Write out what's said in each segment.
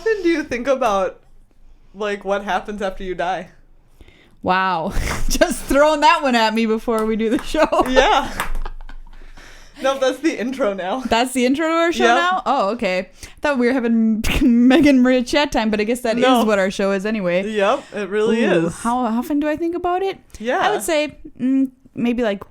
often do you think about, like, what happens after you die? Wow. Just throwing that one at me before we do the show. Yeah. No, that's the intro now. That's the intro to our show Yep. now? Oh, okay. I thought we were having Megan and Maria chat time, but I guess that is what our show is anyway. Yep, it really is. How often do I think about it? Yeah. I would say maybe like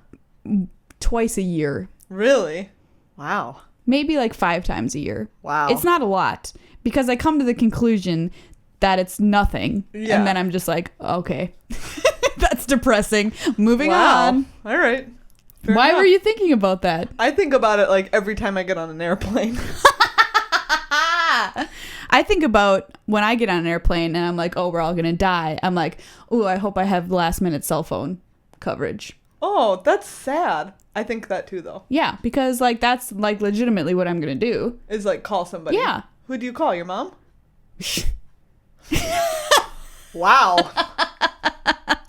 twice a year. Really? Wow. Maybe like 5 times a year. Wow. It's not a lot because I come to the conclusion that it's nothing. Yeah. And then I'm just like, okay, that's depressing. Moving Wow. on. All right. Fair Why enough. were you thinking about that? I think about it like every time I get on an airplane. I think about when I get on an airplane and I'm like, oh, we're all going to die. I'm like, ooh, I hope I have last minute cell phone coverage. Oh, that's sad. I think that too, though. Yeah, because like that's like legitimately what I'm going to do. Is like call somebody. Yeah. Who do you call? Your mom? Wow.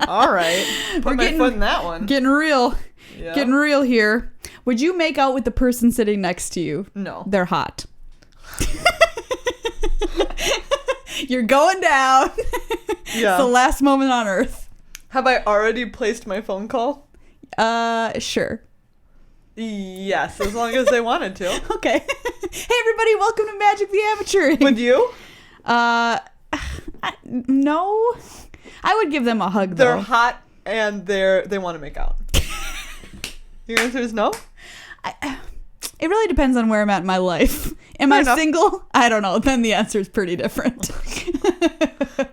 All right. Put my foot in that one. Getting real. Yeah. Getting real here. Would you make out with the person sitting next to you? No. They're hot. You're going down. Yeah. It's the last moment on earth. Have I already placed my phone call? Sure. Yes, as long as they wanted to. Okay. Hey everybody, welcome to Magic the Amateur. Would you? No. I would give them a hug though. They're hot and they want to make out. Your answer is no? It really depends on where I'm at in my life. Am I single? I don't know. Then the answer is pretty different.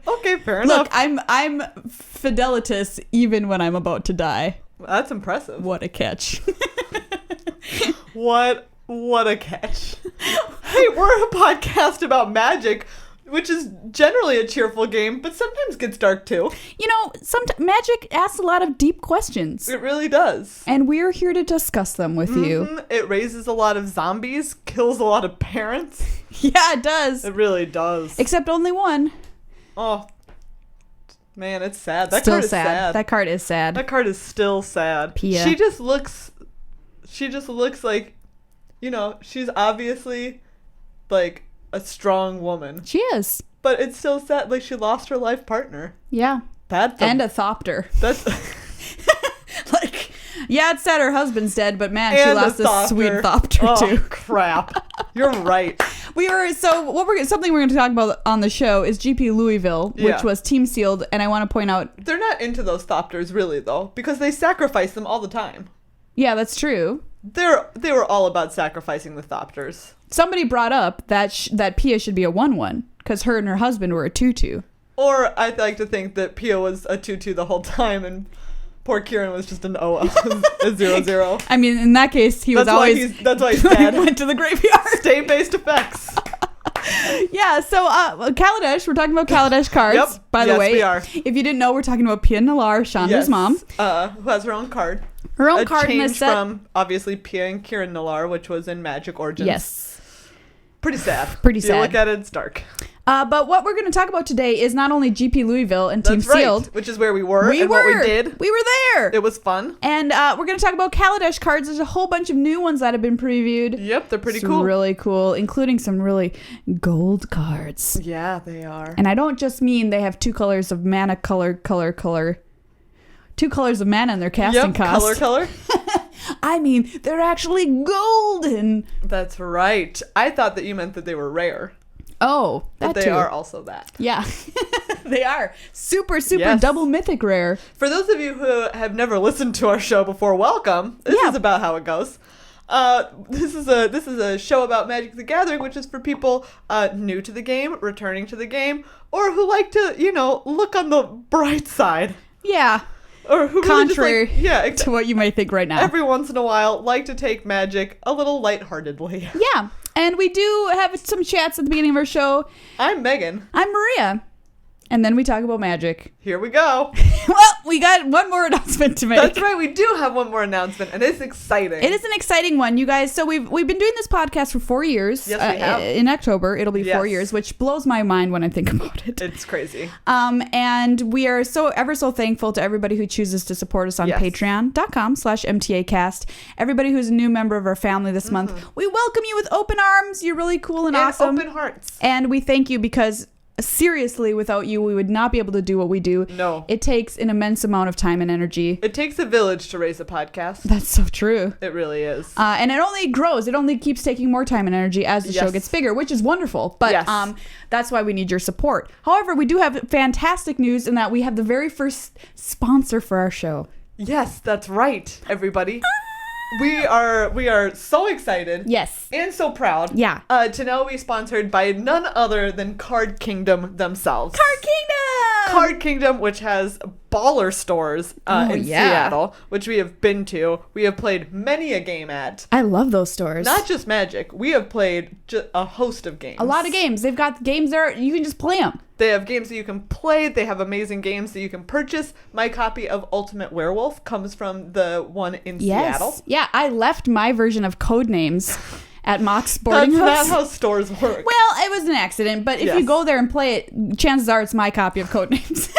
Okay, fair enough. Look, I'm fidelitous even when I'm about to die. That's impressive. What a catch. What a catch. Hey, we're a podcast about magic, which is generally a cheerful game, but sometimes gets dark too. You know, Magic asks a lot of deep questions. It really does. And we're here to discuss them with you. It raises a lot of zombies, kills a lot of parents. Yeah, it does. It really does. Except only one. Oh, man, it's sad. That Still card is sad. That card is sad. That card is still sad. Pia. She just looks like, you know, she's obviously like a strong woman. She is. But it's still sad. Like, she lost her life partner. Yeah. And a thopter. That's like, yeah, it's sad her husband's dead, but man, she and lost a a sweet thopter too. Oh, crap. You're right. Something we're going to talk about on the show is GP Louisville, which was team sealed, and I want to point out they're not into those thopters really though, because they sacrifice them all the time. Yeah, that's true. They were all about sacrificing the thopters. Somebody brought up that Pia should be a 1/1 because her and her husband were a 2/2. Or I'd like to think that Pia was a 2/2 the whole time and poor Kieran was just an a 0/0. I mean, in that case, that's why he's dead. Went to the graveyard. State-based effects. Yeah, so Kaladesh, we're talking about Kaladesh cards, Yep. by the way. We are. If you didn't know, we're talking about Pia Nalar, Chandra's mom. Who has her own card. Her own card in the change set. from, obviously, Pia and Kieran Nalar, which was in Magic Origins. Yes. Pretty sad. Pretty If sad. you look at it, it's dark. But what we're going to talk about today is not only GP Louisville and Team That's right, Sealed. which is where we were and what we did. We were there. It was fun. And we're going to talk about Kaladesh cards. There's a whole bunch of new ones that have been previewed. Yep, they're pretty Some cool. really cool, including some really gold cards. Yeah, they are. And I don't just mean they have 2 colors of mana, color. 2 colors of mana in their casting cost. Color. I mean, they're actually golden. That's right. I thought that you meant that they were rare. Oh, But that they too. are also that. Yeah. They are. Super Yes. double mythic rare. For those of you who have never listened to our show before, welcome. This is about how it goes. This is a show about Magic the Gathering, which is for people new to the game, returning to the game, or who like to, look on the bright side. Yeah. Or who Contrary really just to what you might think right now. Every once in a while, like to take Magic a little lightheartedly. Yeah. And we do have some chats at the beginning of our show. I'm Megan. I'm Maria. And then we talk about Magic. Here we go. Well, we got one more announcement to make. That's right. We do have one more announcement, and it's exciting. It is an exciting one, you guys. So we've been doing this podcast for 4 years. Yes, we have. In October, it'll be 4 Yes. years, which blows my mind when I think about it. It's crazy. And we are ever so thankful to everybody who chooses to support us on Yes. patreon.com/MTAcast. Everybody who's a new member of our family this month, we welcome you with open arms. You're really cool and awesome. Open hearts. And we thank you because seriously, without you, we would not be able to do what we do. No. It takes an immense amount of time and energy. It takes a village to raise a podcast. That's so true. It really is. And it only grows. It only keeps taking more time and energy as the show Yes. gets bigger, which is wonderful. But Yes. that's why we need your support. However, we do have fantastic news in that we have the very first sponsor for our show. Yes, that's right, everybody. We are so excited. Yes. And so proud. Yeah. To now be sponsored by none other than Card Kingdom themselves. Card Kingdom! Card Kingdom, which has baller stores in Seattle, which we have been to. We have played many a game at. I love those stores. Not just Magic. We have played a host of games. A lot of games. They've got games there. You can just play them. They have games that you can play. They have amazing games that you can purchase. My copy of Ultimate Werewolf comes from the one in Seattle. Yeah, I left my version of Codenames at Mock's boarding house. That's not how stores work. Well, it was an accident, but if Yes. you go there and play it, chances are it's my copy of Codenames.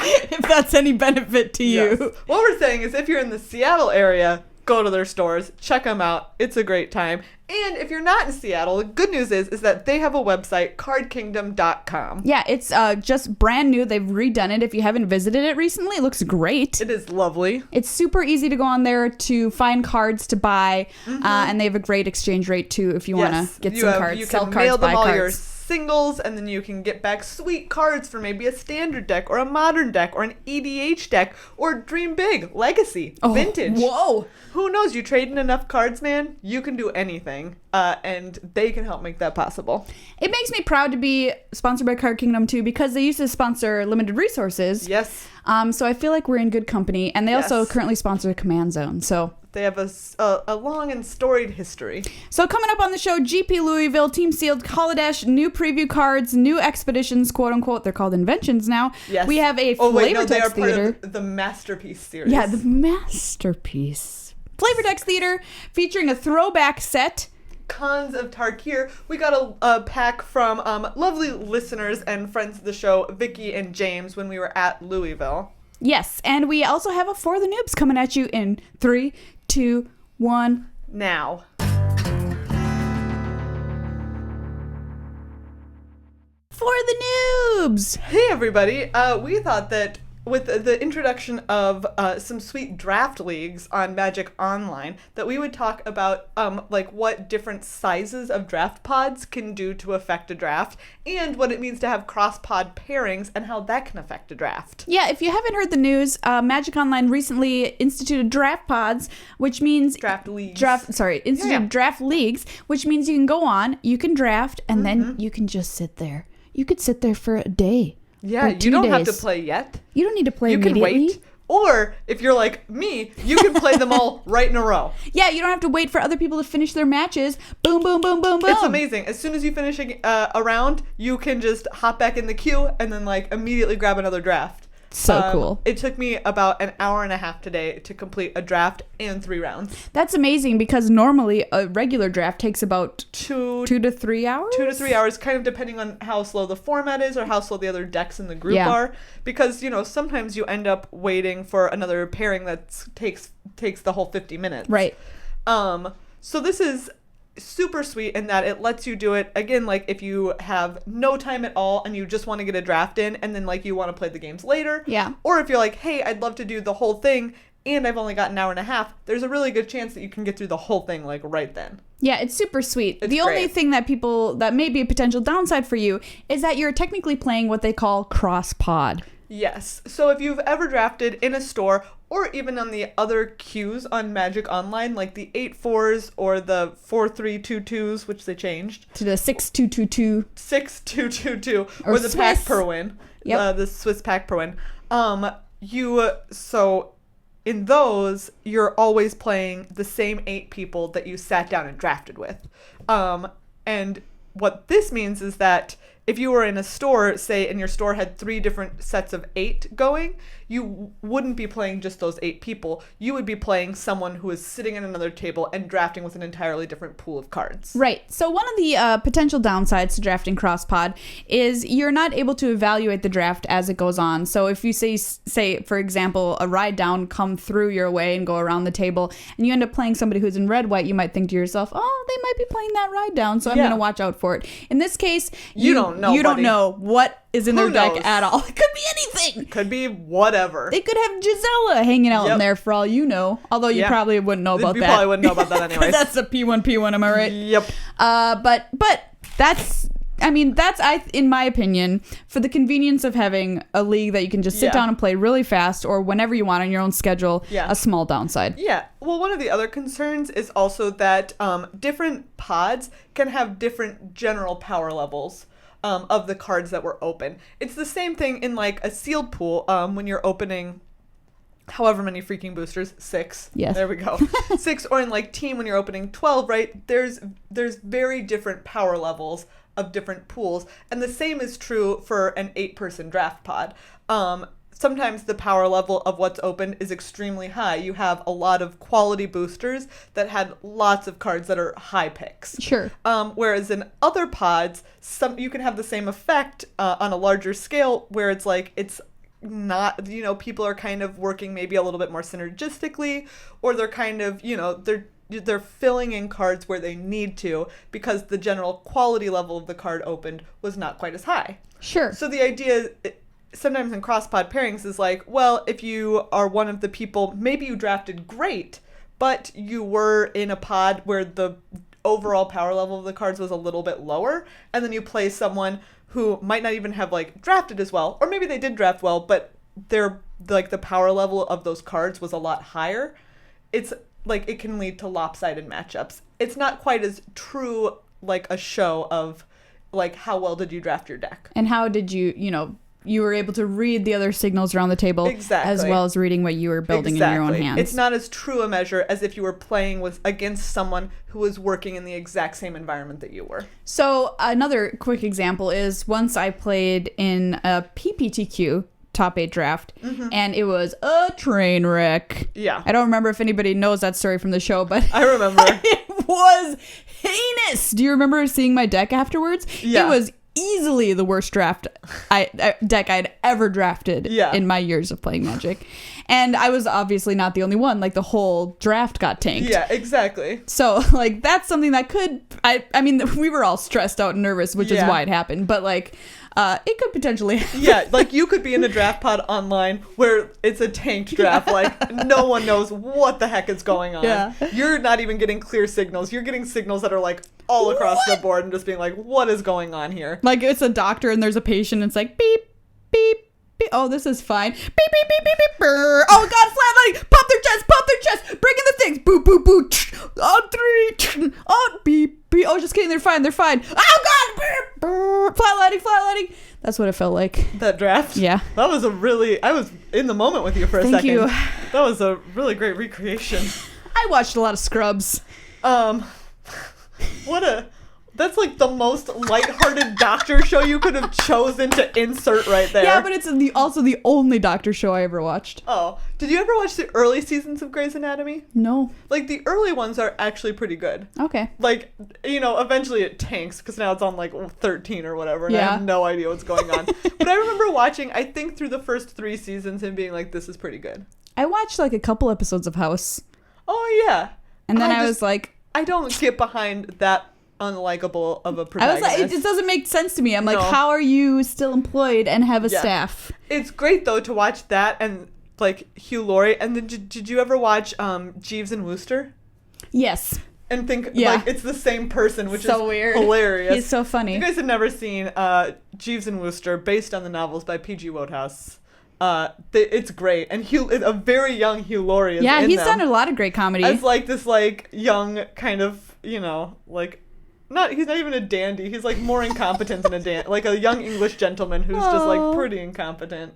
If that's any benefit to you. Yes. What we're saying is if you're in the Seattle area, go to their stores, check them out. It's a great time. And if you're not in Seattle, the good news is that they have a website, cardkingdom.com. Yeah, it's just brand new. They've redone it. If you haven't visited it recently, it looks great. It is lovely. It's super easy to go on there to find cards to buy, and they have a great exchange rate too if you want to get some cards, You sell can cards, mail them buy all cards. your singles, and then you can get back sweet cards for maybe a standard deck or a modern deck or an EDH deck or dream big, legacy, vintage. Whoa. Who knows? You trade in enough cards, man, you can do anything, and they can help make that possible. It makes me proud to be sponsored by Card Kingdom too because they used to sponsor Limited Resources. Yes. So I feel like we're in good company, and they also Yes. currently sponsor Command Zone. So They have a long and storied history. coming up on the show, GP Louisville, Team Sealed, Kaladesh, new preview cards, new expeditions, quote unquote. They're called inventions now. Yes. We have a they Flavor are Text part Theater. of the Masterpiece series. Yeah, the masterpiece. Flavor Text Theater featuring a throwback set. Cons of Tarkir. We got a pack from lovely listeners and friends of the show, Vicky and James, when we were at Louisville. Yes, and we also have a For the Noobs coming at you in 3, 2, 1. Now. For the Noobs! Hey everybody, we thought that with the introduction of some sweet draft leagues on Magic Online, that we would talk about like what different sizes of draft pods can do to affect a draft, and what it means to have cross-pod pairings and how that can affect a draft. Yeah, if you haven't heard the news, Magic Online recently instituted draft pods, which means Draft leagues. Draft leagues, which means you can go on, you can draft, and then you can just sit there. You could sit there for a day. Yeah, or you 2 don't have to days. play yet. You don't need to play You can immediately. wait. Or if you're like me, you can play them all right in a row. Yeah, you don't have to wait for other people to finish their matches. Boom, boom, boom, boom, boom. It's amazing. As soon as you finish a round, you can just hop back in the queue and then like immediately grab another draft. So cool. It took me about an hour and a half today to complete a draft and 3 rounds. That's amazing because normally a regular draft takes about 2 2 to 3 hours. 2 to 3 hours, kind of depending on how slow the format is or how slow the other decks in the group Yeah. are. Because, you know, sometimes you end up waiting for another pairing that takes the whole 50 minutes. Right. So this is super sweet in that it lets you do it again, like if you have no time at all and you just want to get a draft in and then like you want to play the games later. Yeah. Or if you're like, hey, I'd love to do the whole thing and I've only got an hour and a half, there's a really good chance that you can get through the whole thing like right then. Yeah, it's super sweet. It's the only great. thing that may be a potential downside for you is that you're technically playing what they call cross pod. Yes. So if you've ever drafted in a store or even on the other queues on Magic Online, like the 8-4s or the 4-3-2-2s, which they changed, To the 6-2-2-2. 6-2-2-2, Or or the pack Swiss. per win, Yep. the Swiss pack per win. So in those, you're always playing the same 8 people that you sat down and drafted with. And what this means is that if you were in a store, say, and your store had 3 different sets of 8 going, you wouldn't be playing just those 8 people. You would be playing someone who is sitting at another table and drafting with an entirely different pool of cards. Right. So one of the potential downsides to drafting cross-pod is you're not able to evaluate the draft as it goes on. So if you say, for example, a ride down come through your way and go around the table, and you end up playing somebody who's in red-white, you might think to yourself, oh, they might be playing that ride down, so I'm going to watch out for it. In this case, you don't know what is in their deck at all. It could be anything. Could be whatever. They could have Gisela hanging out in there for all you know. Although you probably wouldn't know about that. You probably wouldn't know about that anyways. That's a P1, am I right? Yep. But that's in my opinion, for the convenience of having a league that you can just sit down and play really fast or whenever you want on your own schedule, a small downside. Yeah. Well, one of the other concerns is also that different pods can have different general power levels of the cards that were open. It's the same thing in like a sealed pool when you're opening however many freaking boosters, 6. Yes. There we go. 6, or in like team when you're opening 12, right? There's very different power levels of different pools. And the same is true for an 8-person draft pod. Sometimes the power level of what's open is extremely high. You have a lot of quality boosters that had lots of cards that are high picks. Sure. Whereas in other pods, you can have the same effect on a larger scale where it's like, it's not, people are kind of working maybe a little bit more synergistically, or they're kind of, they're filling in cards where they need to because the general quality level of the card opened was not quite as high. Sure. So the idea sometimes in cross-pod pairings is like, well, if you are one of the people, maybe you drafted great, but you were in a pod where the overall power level of the cards was a little bit lower, and then you play someone who might not even have like drafted as well, or maybe they did draft well, but their like the power level of those cards was a lot higher. It's like it can lead to lopsided matchups. It's not quite as true like a show of like how well did you draft your deck. And how did you were able to read the other signals around the table as well as reading what you were building in your own hands. It's not as true a measure as if you were playing against someone who was working in the exact same environment that you were. So another quick example is once I played in a PPTQ top 8 draft, and it was a train wreck. Yeah. I don't remember if anybody knows that story from the show, but I remember. It was heinous. Do you remember seeing my deck afterwards? Yeah. It was easily the worst deck I'd ever drafted in my years of playing Magic. And I was obviously not the only one. Like, the whole draft got tanked. Yeah, exactly. So, like, that's something that could... I mean, we were all stressed out and nervous, which is why it happened. But, like... it could potentially happen. Yeah, like you could be in a draft pod online where it's a tanked draft. Like no one knows what the heck is going on. Yeah. You're not even getting clear signals. You're getting signals that are like all across the board and just being like, what is going on here? Like it's a doctor and there's a patient and it's like beep, beep, beep. Oh, this is fine. Beep, beep, beep, beep, beep. Brr. Oh God, flatlining. Pump their chest. Bring in the things. Boo, boo, boo. On 3. On beep, beep. Oh, just kidding. They're fine. Oh God. Brr. Flatlining. That's what it felt like. That draft? Yeah. That was I was in the moment with you for a second. Thank you. That was a really great recreation. I watched a lot of Scrubs. That's like the most lighthearted doctor show you could have chosen to insert right there. Yeah, but it's also the only doctor show I ever watched. Oh. Did you ever watch the early seasons of Grey's Anatomy? No. Like, the early ones are actually pretty good. Okay. Like, eventually it tanks because now it's on, like, 13 or whatever, and I have no idea what's going on. But I remember watching, I think, through the first 3 seasons and being like, this is pretty good. I watched, like, a couple episodes of House. Oh, yeah. And then I was like... I don't get behind that unlikable of a protagonist. I was like, it just doesn't make sense to me. I'm like, how are you still employed and have a staff? It's great though to watch that and like Hugh Laurie. And then did you ever watch Jeeves and Wooster? Yes. And think like it's the same person, which is weird. Hilarious. He's so funny. If you guys have never seen Jeeves and Wooster, based on the novels by P.G. Wodehouse. It's great, and a very young Hugh Laurie is in he's them. done a lot of great comedy. As like this like young kind of like. He's not even a dandy. He's like more incompetent than a dandy. Like a young English gentleman who's just like pretty incompetent.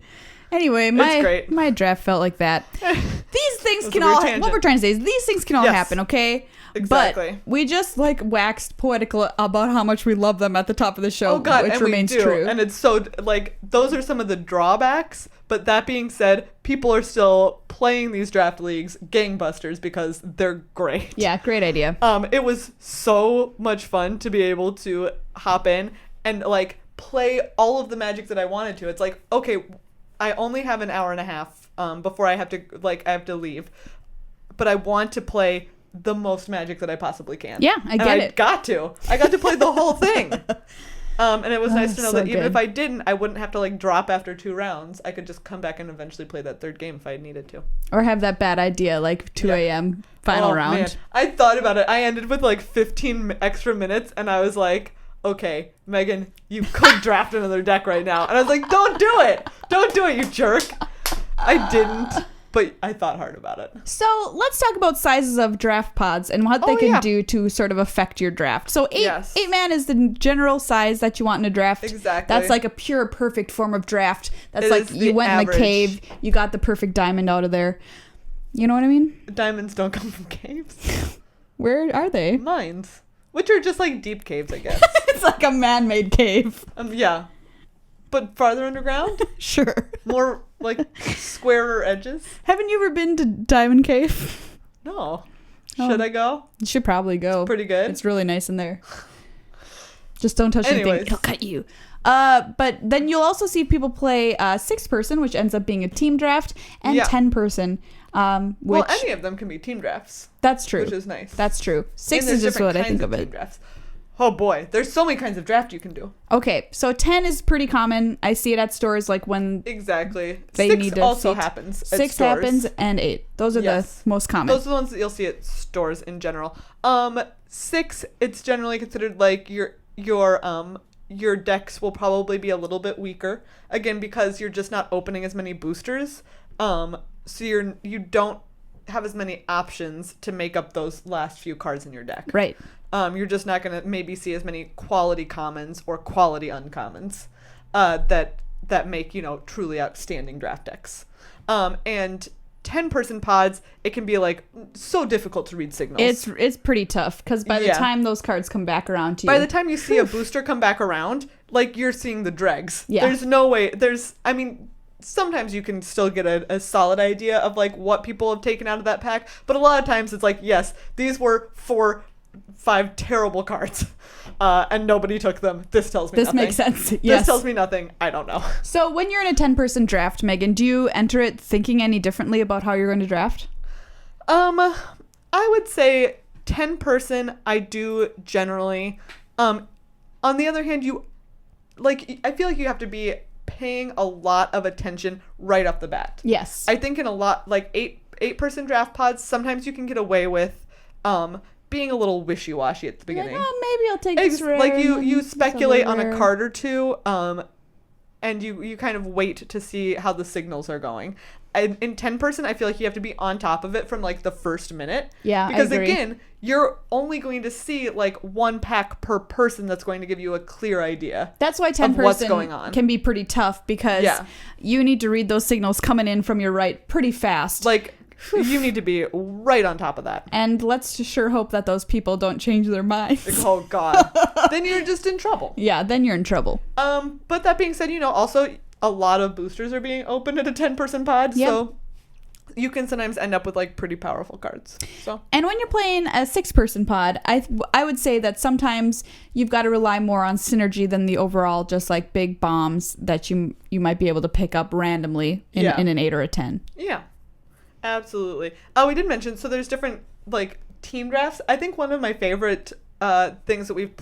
Anyway, my draft felt like that. The these things That's can a weird all. tangent. What we're trying to say is these things can all Yes. happen, okay? Exactly. But we just like waxed poetical about how much we love them at the top of the show, Oh God, which and remains we do. true. And it's so like those are some of the drawbacks. But that being said, people are still playing these draft leagues gangbusters because they're great. Yeah, great idea. It was so much fun to be able to hop in and like play all of the Magic that I wanted to. It's like, okay, I only have an hour and a half before I have to leave, but I want to play the most Magic that I possibly can. Yeah, I get it. I got to play the whole thing. And it was nice to know so that even good. if I didn't, I wouldn't have to like drop after 2 rounds. I could just come back and eventually play that third game if I needed to. Or have that bad idea, like 2 a.m. final round. Man. I thought about it. I ended with like 15 extra minutes, and I was like, okay, Megan, you could draft another deck right now. And I was like, don't do it. Don't do it, you jerk. I didn't, but I thought hard about it. So let's talk about sizes of draft pods and what they can do to sort of affect your draft. So eight man is the general size that you want in a draft. Exactly. That's like a pure perfect form of draft. That's It like is you the went average. in the cave, you got the perfect diamond out of there. You know what I mean? Diamonds don't come from caves. Where are they? Mines. Which are just like deep caves, I guess. It's like a man-made cave. Yeah. But farther underground? Sure. More like squarer edges? Haven't you ever been to Diamond Cave? No. Oh. Should I go? You should probably go. Pretty good. It's really nice in there. Just don't touch anything. Anyways. It'll cut you. But then you'll also see people play 6-person, which ends up being a team draft, and 10-person, which... Well, any of them can be team drafts. That's true. Which is nice. That's true. 6 And is there's just what different I think kinds of team it. drafts. Oh boy, there's so many kinds of draft you can do. Okay, so 10 is pretty common. I see it at stores like when Exactly. they 6 need to also seat. happens at 6 stores. happens, and 8. Those are the most common. Those are the ones that you'll see at stores in general. 6, it's generally considered like your decks will probably be a little bit weaker. Again, because you're just not opening as many boosters. So you don't have as many options to make up those last few cards in your deck. Right. You're just not going to maybe see as many quality commons or quality uncommons that make, truly outstanding draft decks. And 10-person pods, it can be like so difficult to read signals. It's pretty tough because by the time those cards come back around to you, by the time you see a booster come back around, like you're seeing the dregs. Yeah. There's no way. Sometimes you can still get a solid idea of like what people have taken out of that pack, but a lot of times it's like, yes, these were 4-5 terrible cards, and nobody took them. This tells me this nothing. makes sense. Yes. This tells me nothing. I don't know. So when you're in a 10-person draft, Megan, do you enter it thinking any differently about how you're going to draft? I would say 10-person, I do generally. On the other hand, I feel like you have to be paying a lot of attention right off the bat. Yes. I think in a lot, like 8-person draft pods, sometimes you can get away with being a little wishy-washy at the beginning. Like, maybe I'll take this rare. Like you speculate on rare. a card or two, and you kind of wait to see how the signals are going. In 10-person, I feel like you have to be on top of it from like the first minute. Yeah, because I agree. Again, you're only going to see like one pack per person that's going to give you a clear idea. That's why of what's going 10-person on. can be pretty tough because you need to read those signals coming in from your right pretty fast. Like, you need to be right on top of that. And let's just sure hope that those people don't change their minds. Oh God, then you're just in trouble. Yeah, then you're in trouble. But that being said, also a lot of boosters are being opened at a 10-person pod, so you can sometimes end up with like pretty powerful cards. So. And when you're playing a 6-person pod, I would say that sometimes you've got to rely more on synergy than the overall just like big bombs that you might be able to pick up randomly in an 8 or a 10. Yeah, absolutely. Oh, we did mention, so there's different like team drafts. I think one of my favorite things that we've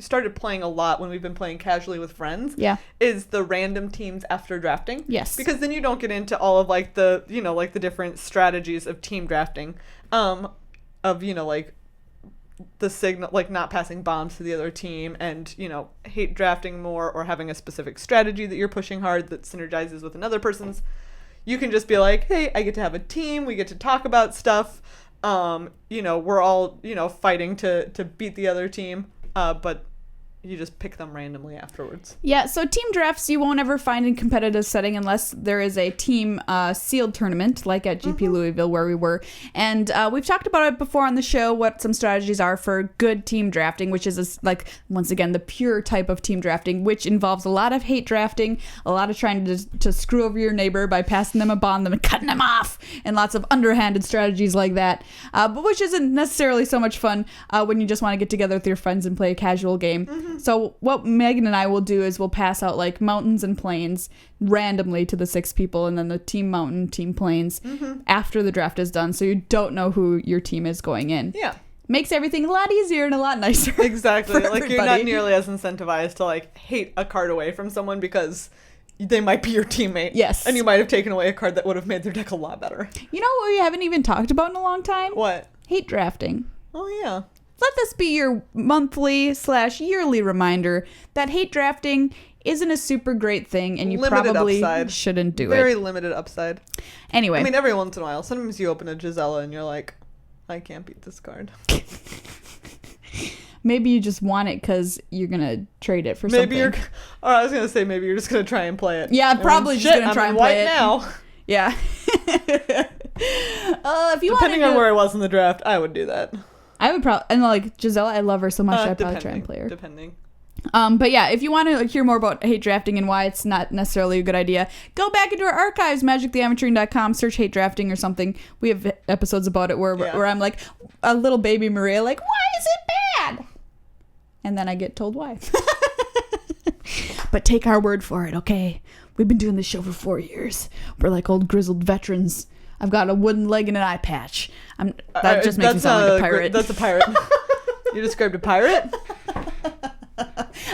started playing a lot when we've been playing casually with friends is the random teams after drafting. Yes. Because then you don't get into all of like the, like the different strategies of team drafting, of, like the signal, like not passing bombs to the other team and, hate drafting more or having a specific strategy that you're pushing hard that synergizes with another person's. You can just be like, hey, I get to have a team. We get to talk about stuff. We're all, fighting to beat the other team. But you just pick them randomly afterwards. Yeah, so team drafts you won't ever find in competitive setting unless there is a team sealed tournament, like at GP Louisville where we were. And we've talked about it before on the show, what some strategies are for good team drafting, which is like, once again, the pure type of team drafting, which involves a lot of hate drafting, a lot of trying to screw over your neighbor by passing them a bond and cutting them off, and lots of underhanded strategies like that, but which isn't necessarily so much fun when you just want to get together with your friends and play a casual game. So what Megan and I will do is we'll pass out like mountains and plains randomly to the 6 people, and then the team mountain, team plains after the draft is done, so you don't know who your team is going in. Yeah. Makes everything a lot easier and a lot nicer. Exactly. Like, you're not nearly as incentivized to like hate a card away from someone because they might be your teammate. Yes. And you might have taken away a card that would have made their deck a lot better. You know what we haven't even talked about in a long time? What? Hate drafting. Oh, yeah. Let this be your monthly/yearly reminder that hate drafting isn't a super great thing, and you Limited probably upside. shouldn't do it. Very limited upside. Anyway. I mean, every once in a while, sometimes you open a Gisela and you're like, I can't beat this card. Maybe you just want it because you're going to trade it for something. Or I was going to say, maybe you're just going to try and play it. Yeah, probably just going to try and play it. now. Yeah. If you Depending on where I was in the draft, I would do that. I would probably, and like Gisela, I love her so much, I'd probably try and play her. Depending. But yeah, if you want to hear more about hate drafting and why it's not necessarily a good idea, go back into our archives, magictheamateuring.com, search hate drafting or something. We have episodes about it where I'm like a little baby Maria, like, why is it bad? And then I get told why. But take our word for it, okay? We've been doing this show for 4 years. We're like old grizzled veterans. I've got a wooden leg and an eye patch. That just makes me sound like a pirate. That's a pirate. You described a pirate?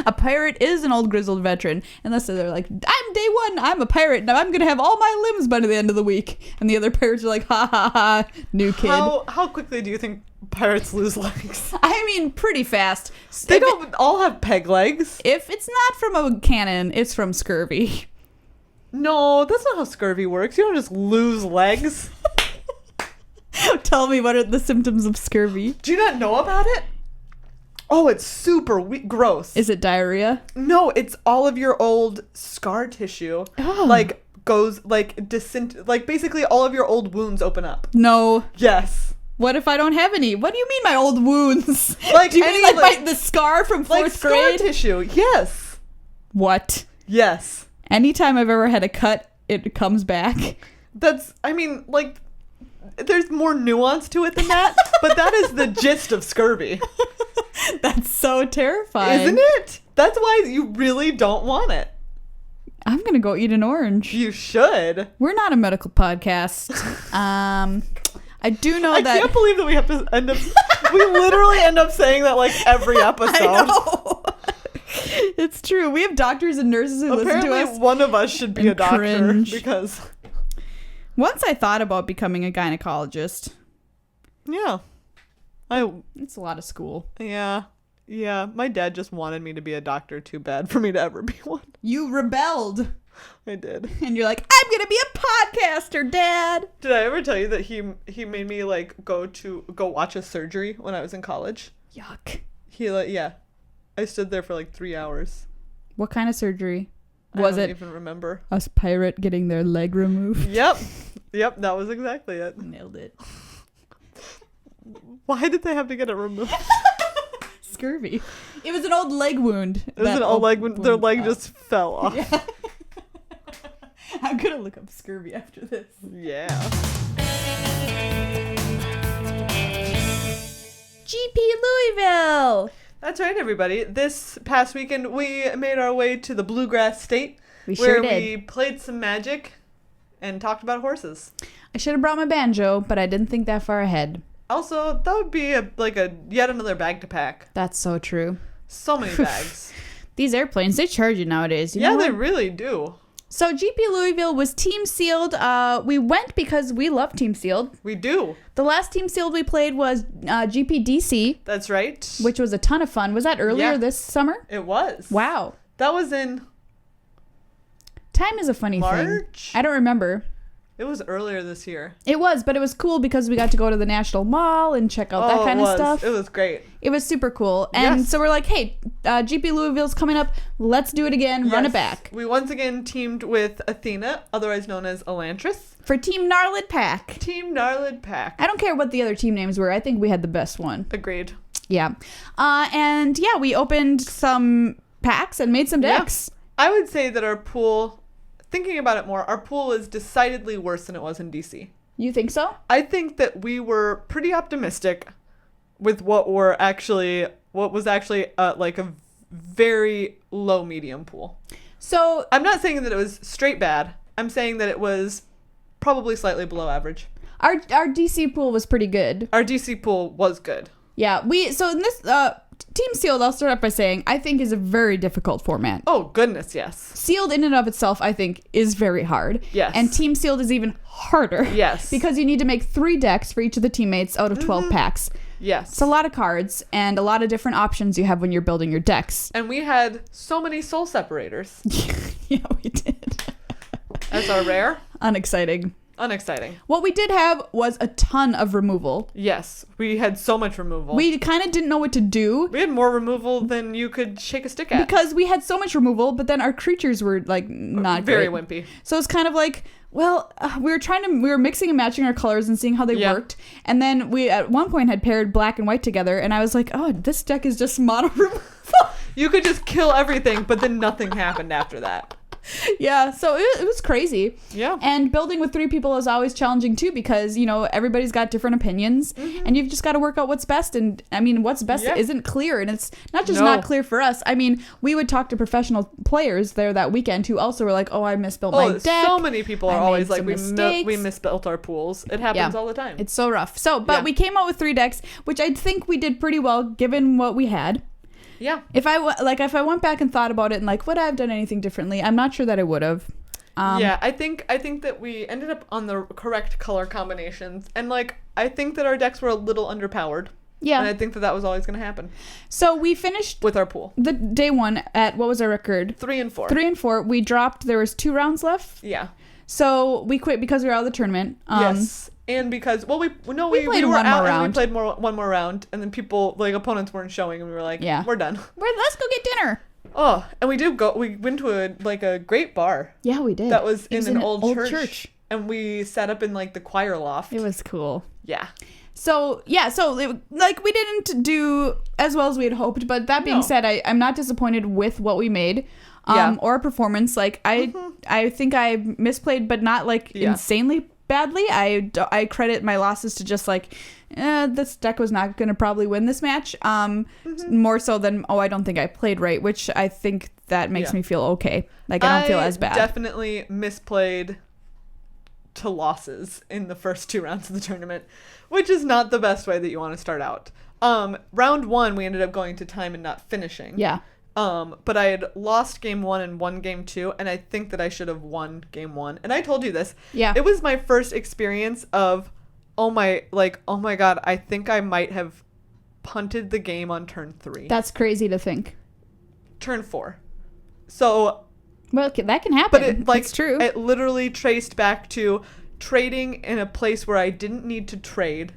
A pirate is an old grizzled veteran. Unless they're like, I'm day one, I'm a pirate, and I'm going to have all my limbs by the end of the week. And the other pirates are like, ha ha ha, new kid. How quickly do you think pirates lose legs? I mean, pretty fast. They don't all have peg legs. If it's not from a cannon, it's from scurvy. No, that's not how scurvy works. You don't just lose legs. Tell me, what are the symptoms of scurvy? Do you not know about it? Oh, it's super gross. Is it diarrhea? No, it's all of your old scar tissue. Oh. Like, goes, like, like, basically all of your old wounds open up. No. Yes. What if I don't have any? What do you mean my old wounds? Like, do you mean like the scar from 4th grade? Scar tissue, yes. What? Yes. Anytime I've ever had a cut, it comes back. I mean, like, there's more nuance to it than that, but that is the gist of scurvy. That's so terrifying. Isn't it? That's why you really don't want it. I'm going to go eat an orange. You should. We're not a medical podcast. I do know that... I can't believe that we have to end up... we literally end up saying that, like, every episode. I know. It's true. We have doctors and nurses who listen to us. Apparently one of us should be a doctor cringe. because... Once I thought about becoming a gynecologist. Yeah. It's a lot of school. Yeah. Yeah. My dad just wanted me to be a doctor too bad for me to ever be one. You rebelled. I did. And you're like, I'm going to be a podcaster, Dad. Did I ever tell you that he made me like go watch a surgery when I was in college? Yuck. Yeah. I stood there for like 3 hours. What kind of surgery? I don't even remember. A pirate getting their leg removed? Yep, that was exactly it. Nailed it. Why did they have to get it removed? Scurvy. It was an old leg wound. It was an old leg wound. Their leg just fell off. Yeah. I'm going to look up scurvy after this. Yeah. GP Louisville. That's right, everybody. This past weekend, we made our way to the Bluegrass State, where we played some Magic and talked about horses. I should have brought my banjo, but I didn't think that far ahead. Also, that would be yet another bag to pack. That's so true. So many bags. These airplanes, they charge you nowadays. You know they really do. So GP Louisville was team sealed. We went because we love team sealed. We do. The last team sealed we played was GP DC. That's right. Which was a ton of fun. Was that earlier this summer? It was. Wow. That was in... Time is a funny March? thing. I don't remember. It was earlier this year. It was, but it was cool because we got to go to the National Mall and check out that kind of stuff. It was great. It was super cool. And so we're like, hey, GP Louisville's coming up. Let's do it again. Run it back. We once again teamed with Athena, otherwise known as Elantris. For Team Gnarlid Pack. Team Gnarlid Pack. I don't care what the other team names were. I think we had the best one. Agreed. Yeah. And yeah, we opened some packs and made some decks. Yeah. I would say that our pool, thinking about it more, our pool is decidedly worse than it was in DC. You think so? I think that we were pretty optimistic with what was actually like a very low medium pool. So I'm not saying that it was straight bad. I'm saying that it was probably slightly below average. our DC pool was pretty good. Our DC pool was good. Yeah, so in this Team Sealed, I'll start off by saying I think is a very difficult format. Oh goodness, yes. Sealed in and of itself, I think, is very hard. Yes. And Team Sealed is even harder. Yes. Because you need to make 3 decks for each of the teammates out of 12 packs. Yes. It's a lot of cards and a lot of different options you have when you're building your decks. And we had so many soul separators. Yeah, we did. As our rare. Unexciting. What we did have was a ton of removal. Yes, we had so much removal. We kind of didn't know what to do. We had more removal than you could shake a stick at. Because we had so much removal, but then our creatures were like not very great. wimpy. So it's kind of like, well, we were mixing and matching our colors and seeing how they worked. And then we at one point had paired black and white together, and I was like, oh, this deck is just mono removal. You could just kill everything, but then nothing happened after that. Yeah, so it was crazy. Yeah. And building with 3 people is always challenging too, because, you know, everybody's got different opinions, and you've just got to work out what's best. And I mean, what's best isn't clear, and it's not just not clear for us. I mean, we would talk to professional players there that weekend who also were like, oh, I misbuilt my deck. So many people are always like, we misbuilt our pools. It happens all the time. It's so rough. So, but we came out with 3 decks, which I think we did pretty well given what we had. Yeah. If I went back and thought about it and like, would I have done anything differently? I'm not sure that I would have. Yeah, I think that we ended up on the correct color combinations, and like I think that our decks were a little underpowered. Yeah. And I think that was always going to happen. So we finished with our pool. The day 1 at, what was our record? 3 and 4. 3 and 4. We dropped. There was 2 rounds left. Yeah. So we quit because we were out of the tournament. Yes. And because, well, we were out and we played one more round, and then opponents weren't showing, and we were like, we're done. Let's go get dinner. Oh, and we went to a great bar. Yeah, we did. That was in an old church. And we sat up in like the choir loft. It was cool. Yeah. So we didn't do as well as we had hoped, but that being said, I'm not disappointed with what we made. Or our performance. Like I think I misplayed, but not like insanely badly. I credit my losses to just like, this deck was not going to probably win this match. More so than, I don't think I played right, which I think that makes me feel okay. Like I don't feel as bad. Definitely misplayed to losses in the first 2 rounds of the tournament, which is not the best way that you want to start out. Round 1, we ended up going to time and not finishing. Yeah. But I had lost game 1 and won game 2, and I think that I should have won game 1. And I told you this. Yeah. It was my first experience of, oh my God, I think I might have punted the game on turn 3. That's crazy to think. Turn 4. So. Well, that can happen. But it's true. It literally traced back to trading in a place where I didn't need to trade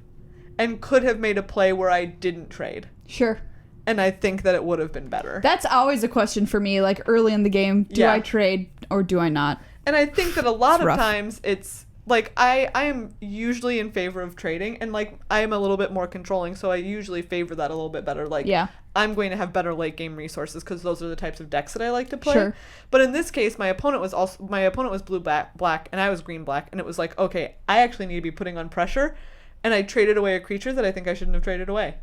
and could have made a play where I didn't trade. Sure. And I think that it would have been better. That's always a question for me, like early in the game. Do I trade or do I not? And I think that a lot of times it's like I am usually in favor of trading, and like I am a little bit more controlling, so I usually favor that a little bit better. Like I'm going to have better late game resources because those are the types of decks that I like to play. Sure. But in this case, my opponent was blue black and I was green black, and it was like, okay, I actually need to be putting on pressure, and I traded away a creature that I think I shouldn't have traded away.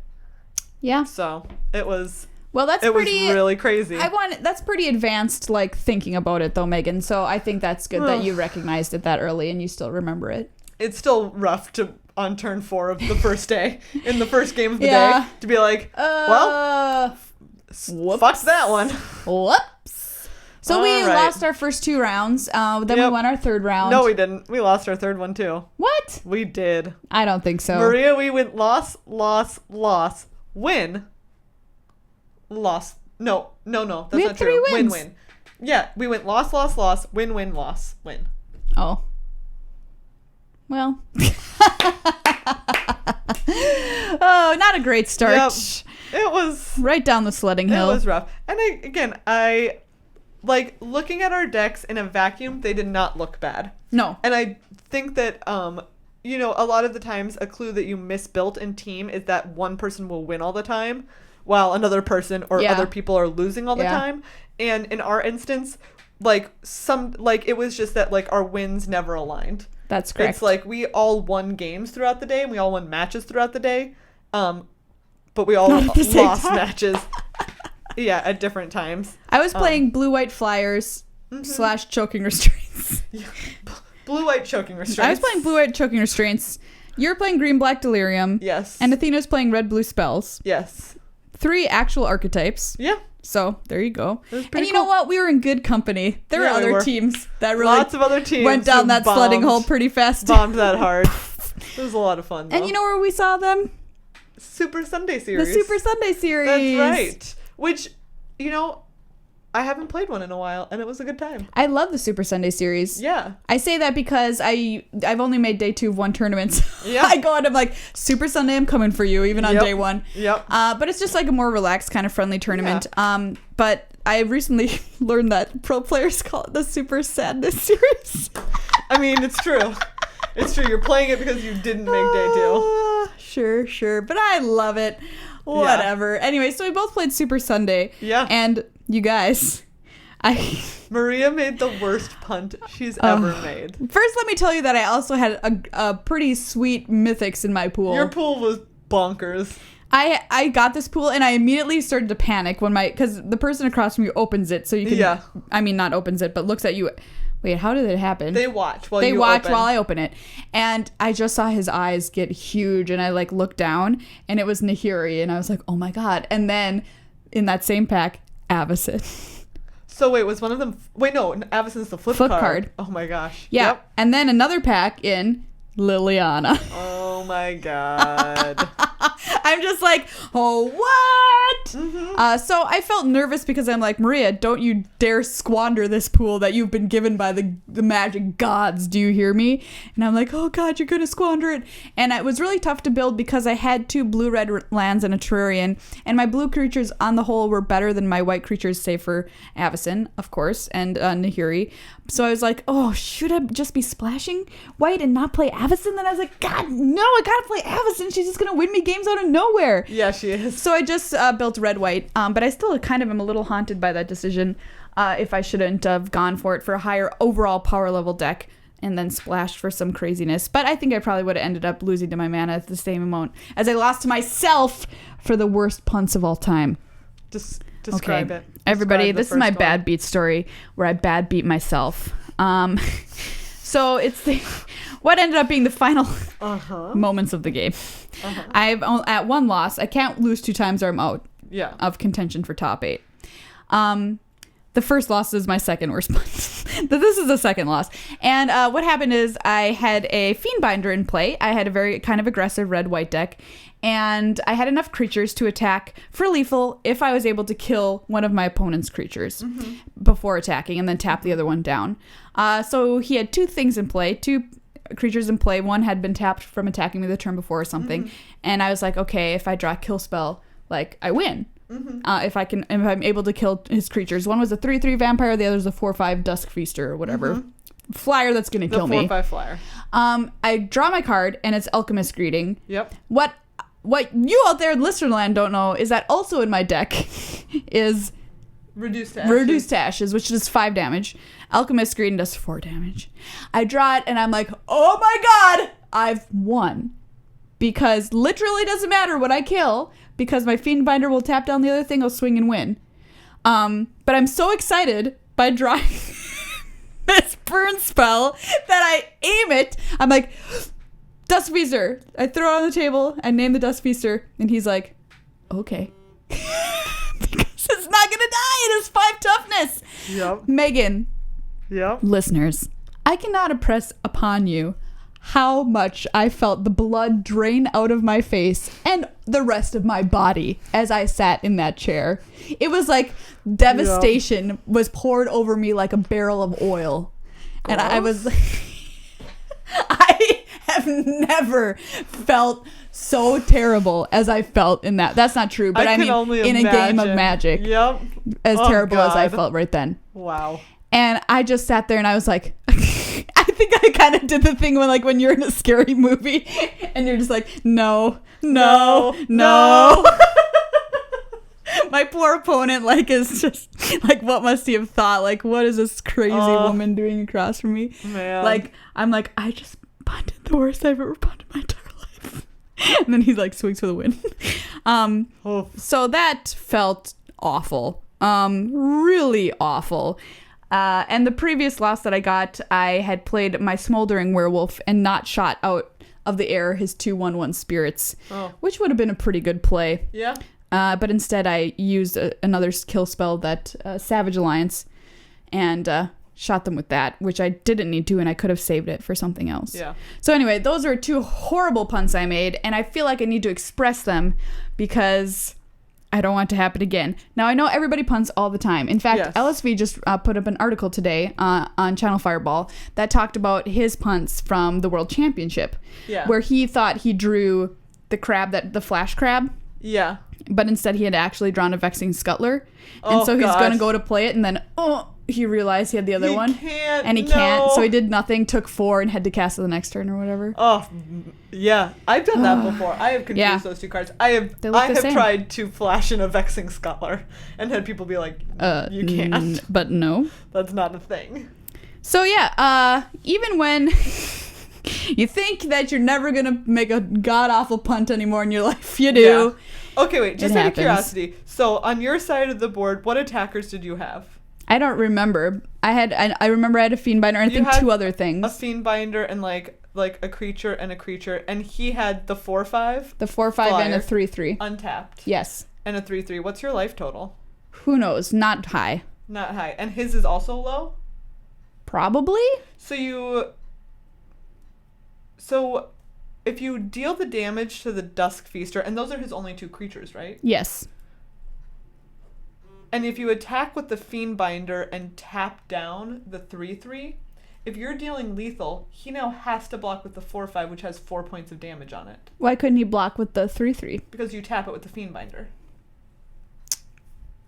Yeah. So it was. Well, it was really crazy. That's pretty advanced, like thinking about it though, Megan. So I think that's good that you recognized it that early and you still remember it. It's still rough on turn 4 of the first day, in the first game of the day, to be like, fuck that one. Whoops. So we lost our first 2 rounds. Then we won our 3rd round. No, we didn't. We lost our 3rd one too. What? We did. I don't think so. Maria, we went loss, win. Loss. No. That's not true. Win. Yeah, we went loss, win, loss, win. Oh. Well. Oh, not a great start. Yep. It was right down the sledding hill. It was rough. And I like looking at our decks in a vacuum, they did not look bad. No. And I think that you know, a lot of the times a clue that you misbuilt in team is that one person will win all the time while another person or other people are losing all the time. And in our instance, like it was just that like our wins never aligned. That's correct. It's like we all won games throughout the day and we all won matches throughout the day. But we all lost matches. Yeah, at different times. I was playing blue-white flyers / choking restraints. Yeah. Blue-white choking restraints. I was playing blue-white choking restraints. You're playing green-black delirium. Yes. And Athena's playing red-blue spells. Yes. 3 actual archetypes. Yeah. So there you go. And you cool. know what? We were in good company. There were other teams that really lots of other teams went down that sledding hole pretty fast. Bombed that hard. It was a lot of fun, though. And you know where we saw them? Super Sunday series. The Super Sunday series. That's right. Which, you know, I haven't played one in a while, and it was a good time. I love the Super Sunday series. Yeah. I say that because I've only made day 2 of one tournament. So yeah. I go and I'm like, Super Sunday, I'm coming for you, even on day 1. Yep. But it's just like a more relaxed, kind of friendly tournament. Yeah. But I recently learned that pro players call it the Super Sadness series. I mean, it's true. It's true. You're playing it because you didn't make day 2. Sure. But I love it. Whatever. Yeah. Anyway, so we both played Super Sunday. Yeah. And you guys, Maria made the worst punt she's ever made. First, let me tell you that I also had a pretty sweet mythics in my pool. Your pool was bonkers. I got this pool and I immediately started to panic when because the person across from you opens it so you can. Yeah. I mean, not opens it, but looks at you. Wait, how did it happen? They watch while I open it. And I just saw his eyes get huge and I like looked down and it was Nahiri and I was like, oh my God. And then in that same pack, Avacyn. So wait, was one of them... Wait, no, Avacyn's the flip card. Oh my gosh. Yeah. Yep. And then another pack in Liliana. Oh my God. I'm just like, oh, what? Mm-hmm. So I felt nervous because I'm like, Maria, don't you dare squander this pool that you've been given by the magic gods. Do you hear me? And I'm like, oh God, you're going to squander it. And it was really tough to build because I had 2 blue-red lands and a Terrarian. And my blue creatures on the whole were better than my white creatures, save for Avacyn, of course, and Nahiri. So I was like, oh, should I just be splashing white and not play Avacyn? Then I was like, God, no, I gotta play Avacyn. She's just gonna win me games out of nowhere. Yeah, she is. So I just built red-white, but I still kind of am a little haunted by that decision. If I shouldn't have gone for it for a higher overall power level deck and then splashed for some craziness. But I think I probably would have ended up losing to my mana at the same amount as I lost to myself for the worst punts of all time. Just describe it. Everybody, this is my bad beat story where I bad beat myself. So it's what ended up being the final moments of the game. I've at 1 loss. I can't lose 2 times or I'm out of contention for top 8. The first loss is my second worst punt. This is the second loss. And what happened is I had a Fiendbinder in play. I had a very kind of aggressive red-white deck. And I had enough creatures to attack for lethal if I was able to kill one of my opponent's creatures before attacking and then tap the other one down. So he had 2 things in play, 2 creatures in play. One had been tapped from attacking me the turn before or something. And I was like, okay, if I draw a kill spell, like, I win. If I'm able to kill his creatures. One was a 3/3 vampire, the other was a 4/5 dusk feaster or whatever. Flyer that's gonna kill me. 4/5 flyer. I draw my card and it's Alchemist Greeting. Yep. What you out there in Listerland don't know is that also in my deck is Reduced to Ashes, which does 5 damage. Alchemist Greeting does 4 damage. I draw it and I'm like, oh my God, I've won. Because literally doesn't matter what I kill, because my Fiendbinder will tap down the other thing, I'll swing and win. But I'm so excited by drawing this burn spell that I aim it. I'm like, Dust Feaster. I throw it on the table, I name the Dust Feaster, and he's like, okay. Because it's not gonna die, it has 5 toughness. Yep. Megan. Yep. Listeners, I cannot impress upon you how much I felt the blood drain out of my face and the rest of my body as I sat in that chair. It was like devastation was poured over me like a barrel of oil. And I was... I I've never felt so terrible as I felt in that. That's not true, but I mean, in a game of Magic. Yep. As terrible as I felt right then. Wow. And I just sat there and I was like, I think I kind of did the thing when you're in a scary movie and you're just like, no. My poor opponent, is just what must he have thought? What is this crazy woman doing across from me? Man. I'm I just punted the worst I've ever punted my entire life. And then he's swings for the win. So that felt awful. Really awful. And the previous loss that I got, I had played my Smoldering Werewolf and not shot out of the air his 2/1/1 spirits, which would have been a pretty good play. Yeah. But instead I used another kill spell, that Savage Alliance, and shot them with that, which I didn't need to, and I could have saved it for something else. Yeah. So anyway, those are 2 horrible punts I made, and I feel like I need to express them because I don't want it to happen again. Now, I know everybody punts all the time. In fact, yes. LSV just put up an article today on Channel Fireball that talked about his punts from the World Championship, where he thought he drew the flash crab. Yeah. But instead he had actually drawn a Vexing Scuttler. And so he's going to go to play it, and then, he realized he had the other one. And he can't. So he did nothing, took 4, and had to cast it the next turn or whatever. Oh, yeah. I've done that before. I have confused those 2 cards. I have tried to flash in a Vexing Scuttler and had people be like, you can't. But no. That's not a thing. So yeah, even when you think that you're never going to make a god-awful punt anymore in your life, you do. Yeah. Okay, wait, just out of curiosity. So on your side of the board, what attackers did you have? I don't remember. I remember I had a Fiendbinder and I think 2 other things. A Fiendbinder and a creature and a creature, and he had the 4/5. The 4/5 and a 3/3. Untapped. Yes. And a 3/3. What's your life total? Who knows? Not high. Not high. And his is also low? Probably. So if you deal the damage to the Dusk Feaster, and those are his only 2 creatures, right? Yes. And if you attack with the Fiendbinder and tap down the 3/3, if you're dealing lethal, he now has to block with the 4/5, which has 4 points of damage on it. Why couldn't he block with the 3/3? Because you tap it with the Fiendbinder.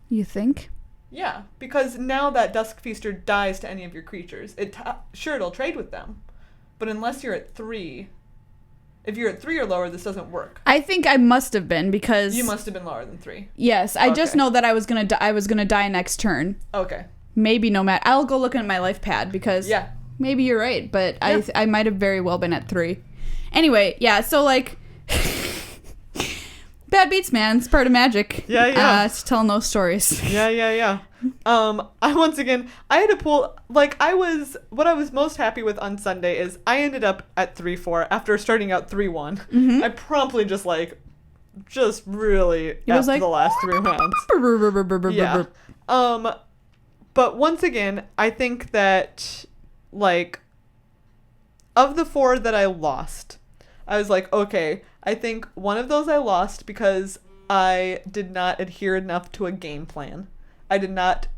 You think? Yeah, because now that Dusk Feaster dies to any of your creatures, it'll trade with them, but unless you're at 3, if you're at 3 or lower, this doesn't work. I think I must have been, because you must have been lower than 3. Yes, I just know that I was gonna die next turn. Okay. Maybe no matter. I'll go look at my life pad because maybe you're right, but I might have very well been at 3. Anyway, yeah. So bad beats, man. It's part of Magic. Yeah. It's telling those stories. Yeah. I had a pool, what I was most happy with on Sunday is I ended up at 3-4 after starting out 3-1. Mm-hmm. I promptly just really the last 3 rounds. Yeah. But once again, I think that, of the 4 that I lost, I was like, okay, I think one of those I lost because I did not adhere enough to a game plan. I did not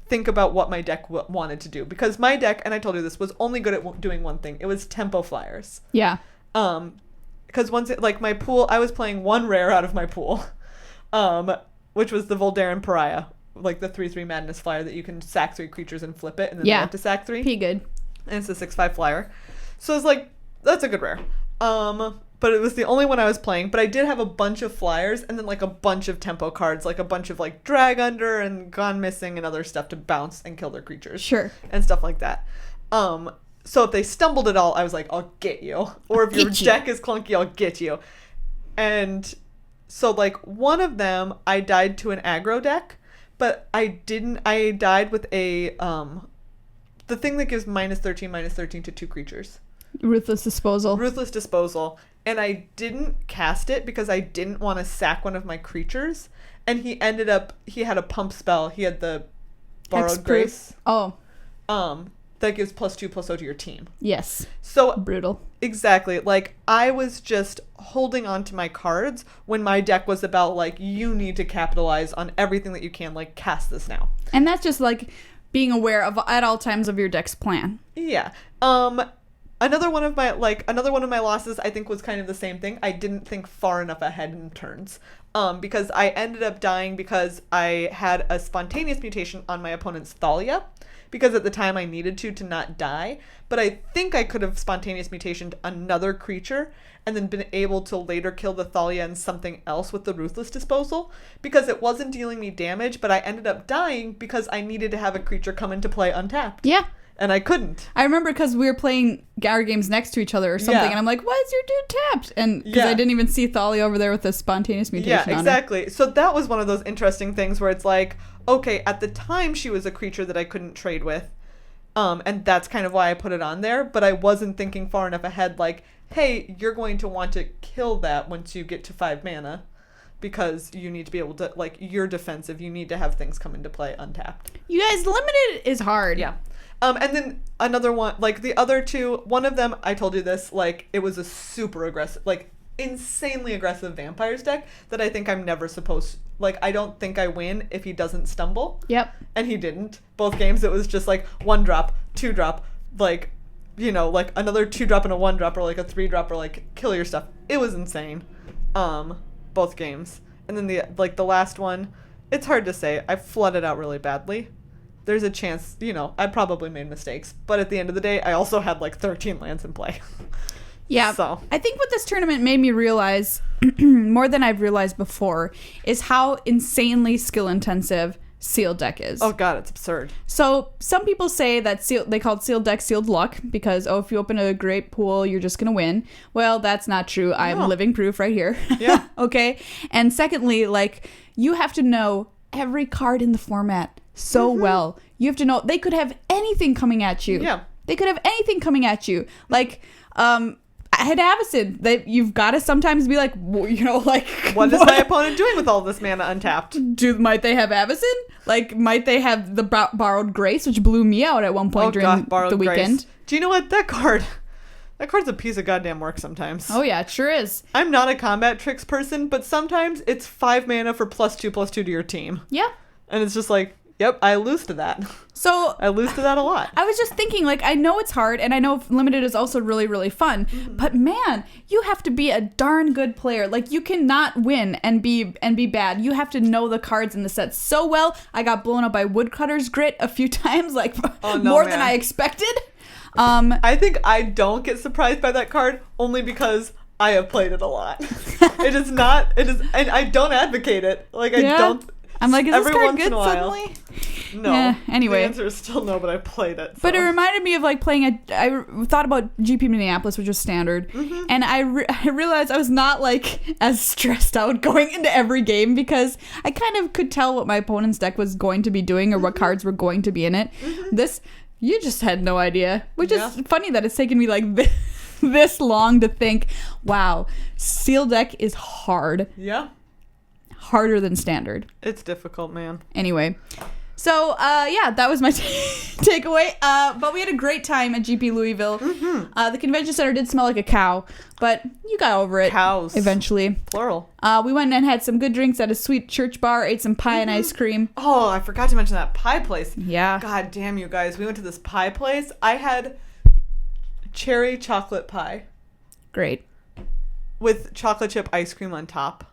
think about what my deck wanted to do. Because my deck, and I told you this, was only good at doing one thing. It was tempo flyers. Yeah. Because my pool, I was playing 1 rare out of my pool, which was the Voldaren Pariah, the 3/3 Madness flyer that you can sack 3 creatures and flip it, and then they have to sack 3. Pretty good. And it's a 6/5 flyer. So it's that's a good rare. But it was the only one I was playing. But I did have a bunch of flyers and then a bunch of tempo cards, a bunch of Drag Under and Gone Missing and other stuff to bounce and kill their creatures. Sure. And stuff like that. So if they stumbled at all, I was like, I'll get you. Or if your deck is clunky, I'll get you. And so one of them, I died to an aggro deck, but I died with the thing that gives -13/-13 to 2 creatures. Ruthless Disposal. And I didn't cast it because I didn't want to sack one of my creatures. And he had a pump spell. He had the Borrowed Grace. Oh. That gives +2/+0 to your team. Yes. So brutal. Exactly. I was just holding on to my cards when my deck was about you need to capitalize on everything that you can, cast this now. And that's just being aware of at all times of your deck's plan. Yeah. Another one of my losses, I think, was kind of the same thing. I didn't think far enough ahead in turns. Because I ended up dying because I had a spontaneous mutation on my opponent's Thalia. Because at the time I needed to not die. But I think I could have spontaneous mutationed another creature and then been able to later kill the Thalia and something else with the Ruthless Disposal. Because it wasn't dealing me damage, but I ended up dying because I needed to have a creature come into play untapped. Yeah. And I couldn't. I remember because we were playing our games next to each other or something, and I'm like, why is your dude tapped? And because I didn't even see Thalia over there with the spontaneous mutation on exactly. her. So that was one of those interesting things where it's like, okay, at the time she was a creature that I couldn't trade with, and that's kind of why I put it on there, but I wasn't thinking far enough ahead, like, hey, you're going to want to kill that once you get to 5 mana, because you need to be able to, like, you're defensive, you need to have things come into play untapped. You guys, limited is hard. Yeah. And then another one, like the other two, one of them, I told you this, like, it was a super aggressive, like, insanely aggressive vampires deck that I think I'm never supposed, like, I don't think I win if he doesn't stumble. Yep. And he didn't. Both games, it was just like 1-drop, 2-drop, like, you know, like another 2-drop and a 1-drop, or like a 3-drop, or like kill your stuff. It was insane. Both games. And then the last one, it's hard to say. I flooded out really badly. There's a chance, you know, I probably made mistakes. But at the end of the day, I also had like 13 lands in play. Yeah. So I think what this tournament made me realize, more than I've realized before, is how insanely skill intensive sealed deck is. Oh god, it's absurd. So some people say that they call it sealed deck sealed luck because, if you open a great pool, you're just going to win. Well, that's not true. I'm living proof right here. Yeah. Okay. And secondly, like, you have to know every card in the format so well. You have to know they could have anything coming at you. Yeah. They could have anything coming at you. Like, I had Avacyn. That you've got to sometimes be like, you know, like, what is my opponent doing with all this mana untapped? Might they have Avacyn? Like, might they have the Borrowed Grace, which blew me out at one point during the weekend? Grace. Do you know what? That card's a piece of goddamn work sometimes. Oh yeah, it sure is. I'm not a combat tricks person, but sometimes it's 5 mana for +2/+2 to your team. Yeah. And it's just like, yep, I lose to that. So I lose to that a lot. I was just thinking, like, I know it's hard, and I know limited is also really, really fun, but man, you have to be a darn good player. Like, you cannot win and be bad. You have to know the cards in the set so well. I got blown up by Woodcutter's Grit a few times, like, more than I expected. I think I don't get surprised by that card only because I have played it a lot. And I don't advocate it. Like, I don't. I'm like, is this every card once good in a while. suddenly? No. Yeah, anyway. The answer is still no, but I played it. So. But it reminded me of, like, playing I thought about GP Minneapolis, which was standard. And I realized I was not, like, as stressed out going into every game because I kind of could tell what my opponent's deck was going to be doing or what cards were going to be in it. This, you just had no idea. Which is funny that it's taken me, like, this long to think, wow, sealed deck is hard. Yeah. Harder than standard. It's difficult, man. Anyway, so that was my takeaway. But we had a great time at GP Louisville. The convention center did smell like a cow, but you got over it. Cows. Eventually. Plural. We went and had some good drinks at a sweet church bar, ate some pie and ice cream. Oh, I forgot to mention that pie place. Yeah. God damn you guys. We went to this pie place. I had cherry chocolate pie. Great. With chocolate chip ice cream on top.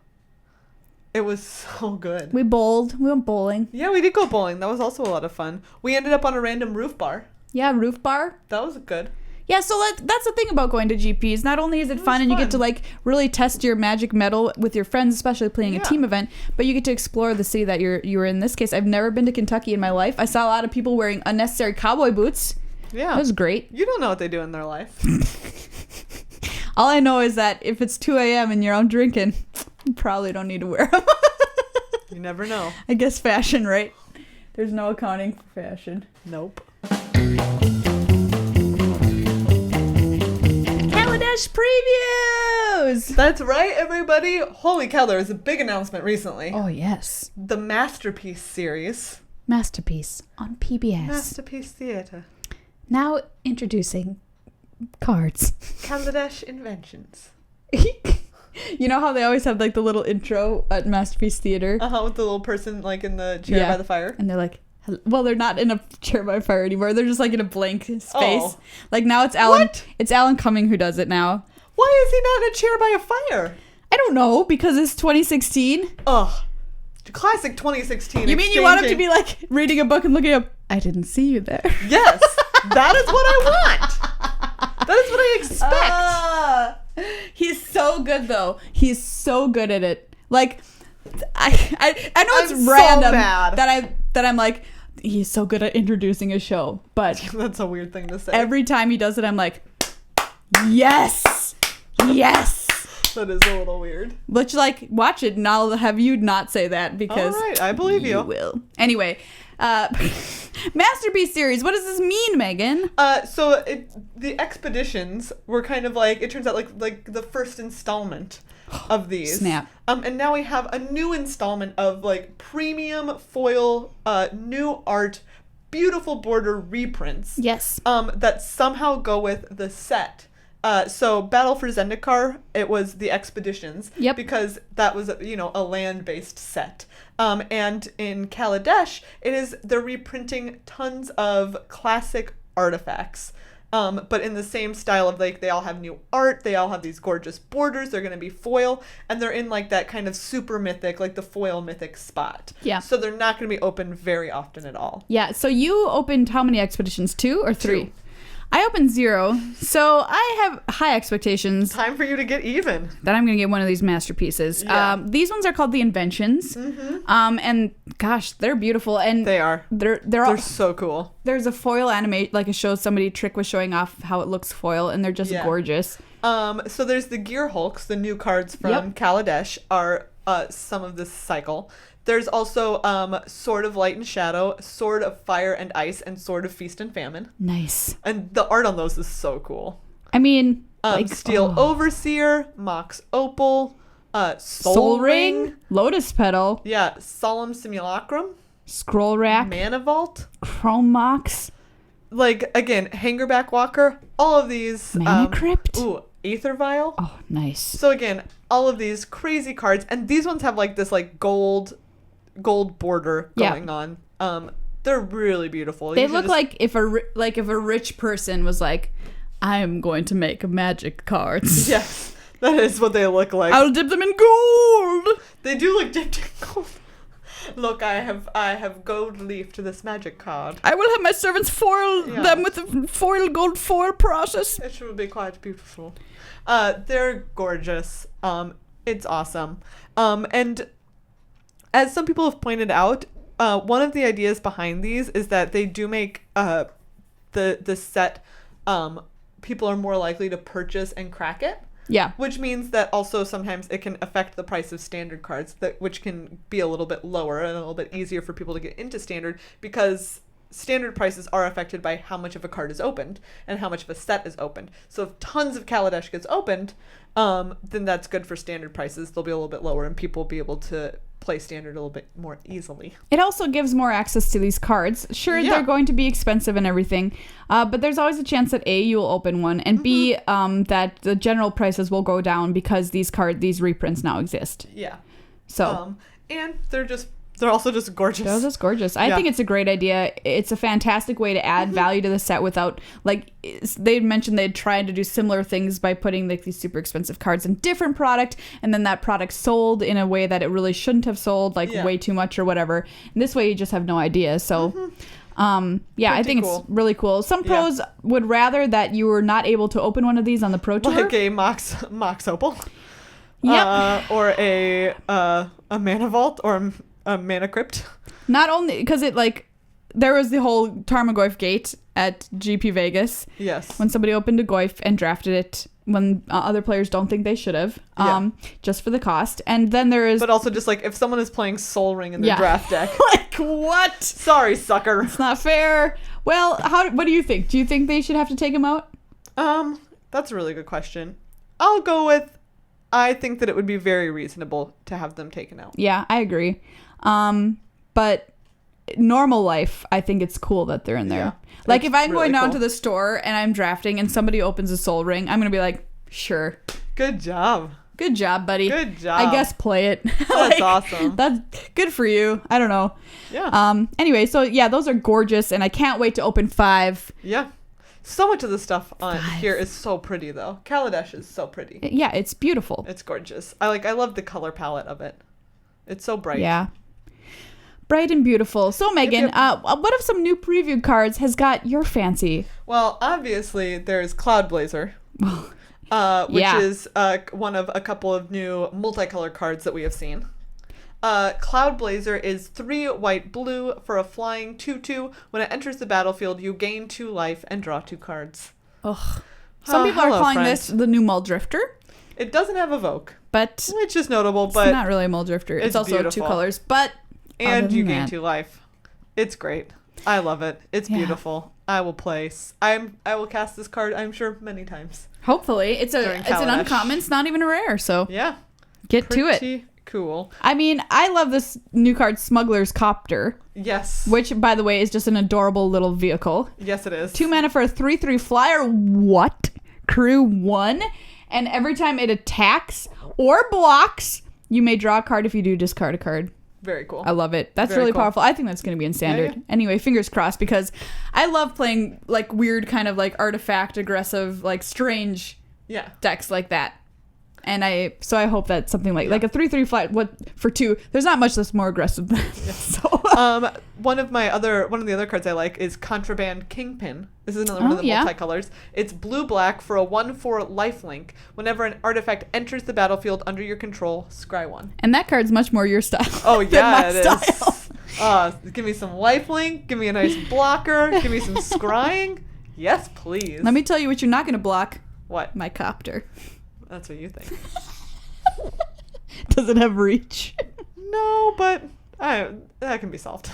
It was so good. We bowled. We went bowling. Yeah, we did go bowling. That was also a lot of fun. We ended up on a random roof bar. Yeah, roof bar. That was good. Yeah, so that's the thing about going to GPs. Not only is it fun and you get to, like, really test your magic metal with your friends, especially playing a team event, but you get to explore the city that you were in. This case, I've never been to Kentucky in my life. I saw a lot of people wearing unnecessary cowboy boots. Yeah. That was great. You don't know what they do in their life. All I know is that if it's 2 a.m. and you're out drinking, you probably don't need to wear them. You never know. I guess fashion, right? There's no accounting for fashion. Nope. Kaladesh previews! That's right, everybody. Holy cow, there was a big announcement recently. Oh, yes. The Masterpiece series. Masterpiece on PBS. Masterpiece Theater. Now introducing cards. Kaladesh Inventions. You know how they always have, like, the little intro at Masterpiece Theater? With the little person, like, in the chair by the fire. And they're like, Well, they're not in a chair by fire anymore. They're just like in a blank space. Oh. Like now it's Alan. What? It's Alan Cumming who does it now. Why is he not in a chair by a fire? I don't know, because it's 2016. Ugh. Classic 2016. You mean you want him to be like reading a book and looking up, I didn't see you there. Yes. That is what I want. That is what I expect. He's so good though. He's so good at it. Like I know it's I'm random so mad. that I'm like, he's so good at introducing a show, but That's a weird thing to say. every time he does it, I'm like, yes. That is a little weird. But you like watch it, and I'll have you not say that because All right, I believe you. will. Anyway, Masterpiece series. What does this mean, Megan? So the expeditions were kind of like, it turns out like the first installment of these. Snap. And now we have a new installment of like premium foil, new art, beautiful border reprints. Yes. That somehow go with the set. So Battle for Zendikar, it was the expeditions. Yep. Because that was, a land-based set. And in Kaladesh, they're reprinting tons of classic artifacts. But in the same style of like, they all have new art, they all have these gorgeous borders, they're going to be foil, and they're in like that kind of super mythic, like the foil mythic spot. Yeah. So they're not going to be open very often at all. Yeah. So you opened how many expeditions? 2 or 3? 2. I opened 0, so I have high expectations Time for you to get even. that I'm going to get one of these masterpieces. Yeah. These ones are called the Inventions, and gosh, they're beautiful, and They are. they're all, so cool. there's a foil animate, like it shows somebody trick was showing off how it looks foil, and they're just Yeah. gorgeous. So there's the Gear Hulks, the new cards from Yep. Kaladesh are some of this cycle. There's also Sword of Light and Shadow, Sword of Fire and Ice, and Sword of Feast and Famine. Nice. And the art on those is so cool. I mean, Steel Overseer, Mox Opal, Soul Ring. Lotus Petal, Yeah, Solemn Simulacrum, Scroll Rack, Mana Vault. Chrome Mox, Like, again, Hangerback Walker, all of these. Mana Crypt. Aether Vial. Oh, nice. So again, all of these crazy cards, and these ones have like this like gold border going on. They're really beautiful. They look like if a rich person was like, I'm going to make magic cards. Yes, that is what they look like. I'll dip them in gold. They do look dipped in gold. Look, I have gold leaf to this magic card. I will have my servants foil them with the gold foil process. It should be quite beautiful. They're gorgeous. It's awesome. And as some people have pointed out, one of the ideas behind these is that they do make the set people are more likely to purchase and crack it. Yeah. Which means that also sometimes it can affect the price of standard cards, which can be a little bit lower and a little bit easier for people to get into standard, because standard prices are affected by how much of a card is opened and how much of a set is opened. So if tons of Kaladesh gets opened, then that's good for standard prices. They'll be a little bit lower and people will be able to play standard a little bit more easily. It also gives more access to these cards. Sure, they're going to be expensive and everything, but there's always a chance that A, you'll open one, and B, that the general prices will go down because these reprints now exist. Yeah. So. And they're also just gorgeous. They're just gorgeous. I think it's a great idea. It's a fantastic way to add value to the set without, like, they mentioned they'd tried to do similar things by putting like these super expensive cards in different product, and then that product sold in a way that it really shouldn't have sold, like way too much or whatever. And this way you just have no idea. So, I think it's really cool. Some pros would rather that you were not able to open one of these on the Pro Tour. Like a Mox Opal. Yep. Or a Mana Vault or a Mana Crypt. Not only because there was the whole Tarmogoyf gate at GP Vegas. Yes. When somebody opened a Goyf and drafted it when other players don't think they should have, just for the cost. And then there is... But also just like if someone is playing Soul Ring in their draft deck. Like, what? Sorry, sucker. It's not fair. Well, what do you think? Do you think they should have to take him out? That's a really good question. I'll go with, I think that it would be very reasonable to have them taken out. Yeah, I agree. But normal life, I think it's cool that they're in there. Yeah, like if I'm really going down cool. to the store and I'm drafting and somebody opens a Soul Ring, I'm going to be like, sure. Good job. Good job, buddy. Good job. I guess play it. That's awesome. That's good for you. I don't know. Yeah. Anyway, so yeah, those are gorgeous, and I can't wait to open 5. Yeah. So much of the stuff on here is so pretty, though. Kaladesh is so pretty. Yeah, it's beautiful. It's gorgeous. I love the color palette of it. It's so bright. Yeah. Bright and beautiful. So, Megan, what of some new preview cards has got your fancy? Well, obviously, there's Cloud Blazer, which is one of a couple of new multicolor cards that we have seen. Cloud Blazer is 3 white blue for a flying 2/2. When it enters the battlefield, you gain 2 life and draw 2 cards. Ugh. Some people are calling this the new Mull Drifter. It doesn't have Evoke, but which is notable. It's but not really a Mull Drifter. It's also beautiful. 2 colors, but and you gain 2 life. It's great. I love it. It's beautiful. I will play. I will cast this card, I'm sure, many times. Hopefully, it's an uncommon. It's not even a rare, so yeah, get to it. Pretty cool. I mean, I love this new card, Smuggler's Copter. Yes. Which, by the way, is just an adorable little vehicle. Yes, it is. 2 mana for a 3/3 flyer. What? Crew 1, and every time it attacks or blocks, you may draw a card. If you do, discard a card. Very cool. I love it. That's Very really cool. powerful. I think that's going to be in standard. Yeah. Anyway, fingers crossed, because I love playing like weird kind of like artifact aggressive, like strange decks like that. And I hope that something like a 3/3 flight for 2. There's not much that's more aggressive than so. One of the other cards I like is Contraband Kingpin. This is another one of the multicolors. It's blue-black for a 1/4 lifelink. Whenever an artifact enters the battlefield under your control, scry 1. And that card's much more your style. Oh yeah, than it my is. Give me some lifelink. Give me a nice blocker. Give me some scrying. Yes, please. Let me tell you what you're not going to block. What? My copter. That's what you think. Does it have reach? No, but that can be solved.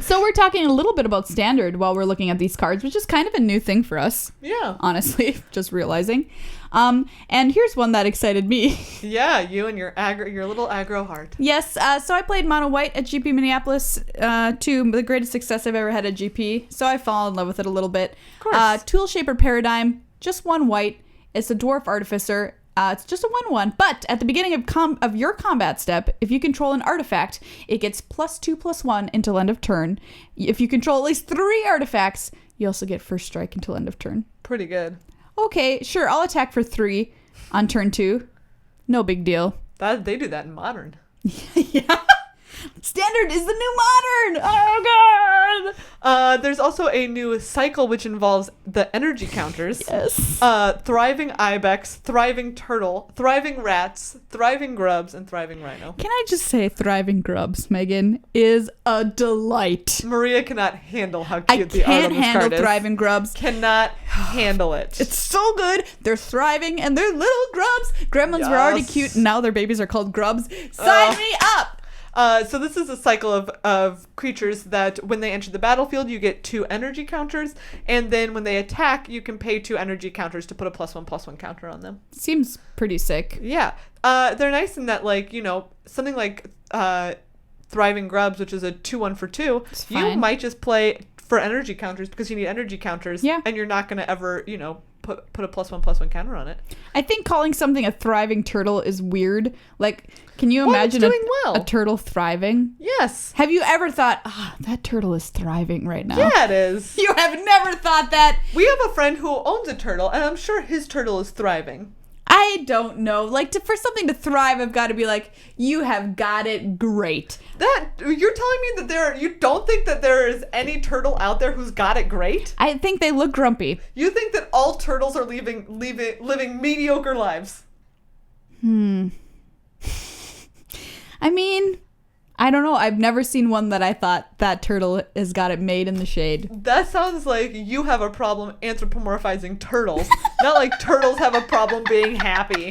So we're talking a little bit about standard while we're looking at these cards, which is kind of a new thing for us. Yeah. Honestly, just realizing. And here's one that excited me. Yeah, you and your little aggro heart. Yes, so I played Mono White at GP Minneapolis, the greatest success I've ever had at GP. So I fall in love with it a little bit. Of course. Tool Shaper Paradigm, just 1 white. It's a Dwarf Artificer. It's just a 1/1, but at the beginning of your combat step, if you control an artifact, it gets +2/+1 until end of turn. If you control at least 3 artifacts, you also get first strike until end of turn. Pretty good. Okay, sure, I'll attack for 3 on turn 2. No big deal. They do that in Modern. Yeah. Standard is the new Modern. Oh god. There's also a new cycle which involves the energy counters. Yes. Thriving Ibex, Thriving Turtle, Thriving Rats, Thriving Grubs, and Thriving Rhino. Can I just say Thriving Grubs, Megan, is a delight. Maria cannot handle how cute the art I on can't this handle card is. Thriving Grubs. Cannot handle it. It's so good. They're thriving and they're little grubs. Gremlins were already cute and now their babies are called grubs. Sign me up. So this is a cycle of creatures that when they enter the battlefield, you get 2 energy counters, and then when they attack, you can pay 2 energy counters to put a +1/+1 counter on them. Seems pretty sick. Yeah. They're nice in that, like, you know, something like Thriving Grubs, which is a 2/1 for 2, you might just play for energy counters because you need energy counters, and you're not going to ever, you know, put a +1/+1 counter on it. I think calling something a thriving turtle is weird. Like, can you imagine a turtle thriving? Yes. Have you ever thought, that turtle is thriving right now? Yeah, it is. You have never thought that? We have a friend who owns a turtle, and I'm sure his turtle is thriving. I don't know. Like, for something to thrive, I've got to be like, you have got it great. That you're telling me that you don't think that there is any turtle out there who's got it great? I think they look grumpy. You think that all turtles are living mediocre lives? I mean, I don't know. I've never seen one that I thought that turtle has got it made in the shade. That sounds like you have a problem anthropomorphizing turtles. Not like turtles have a problem being happy.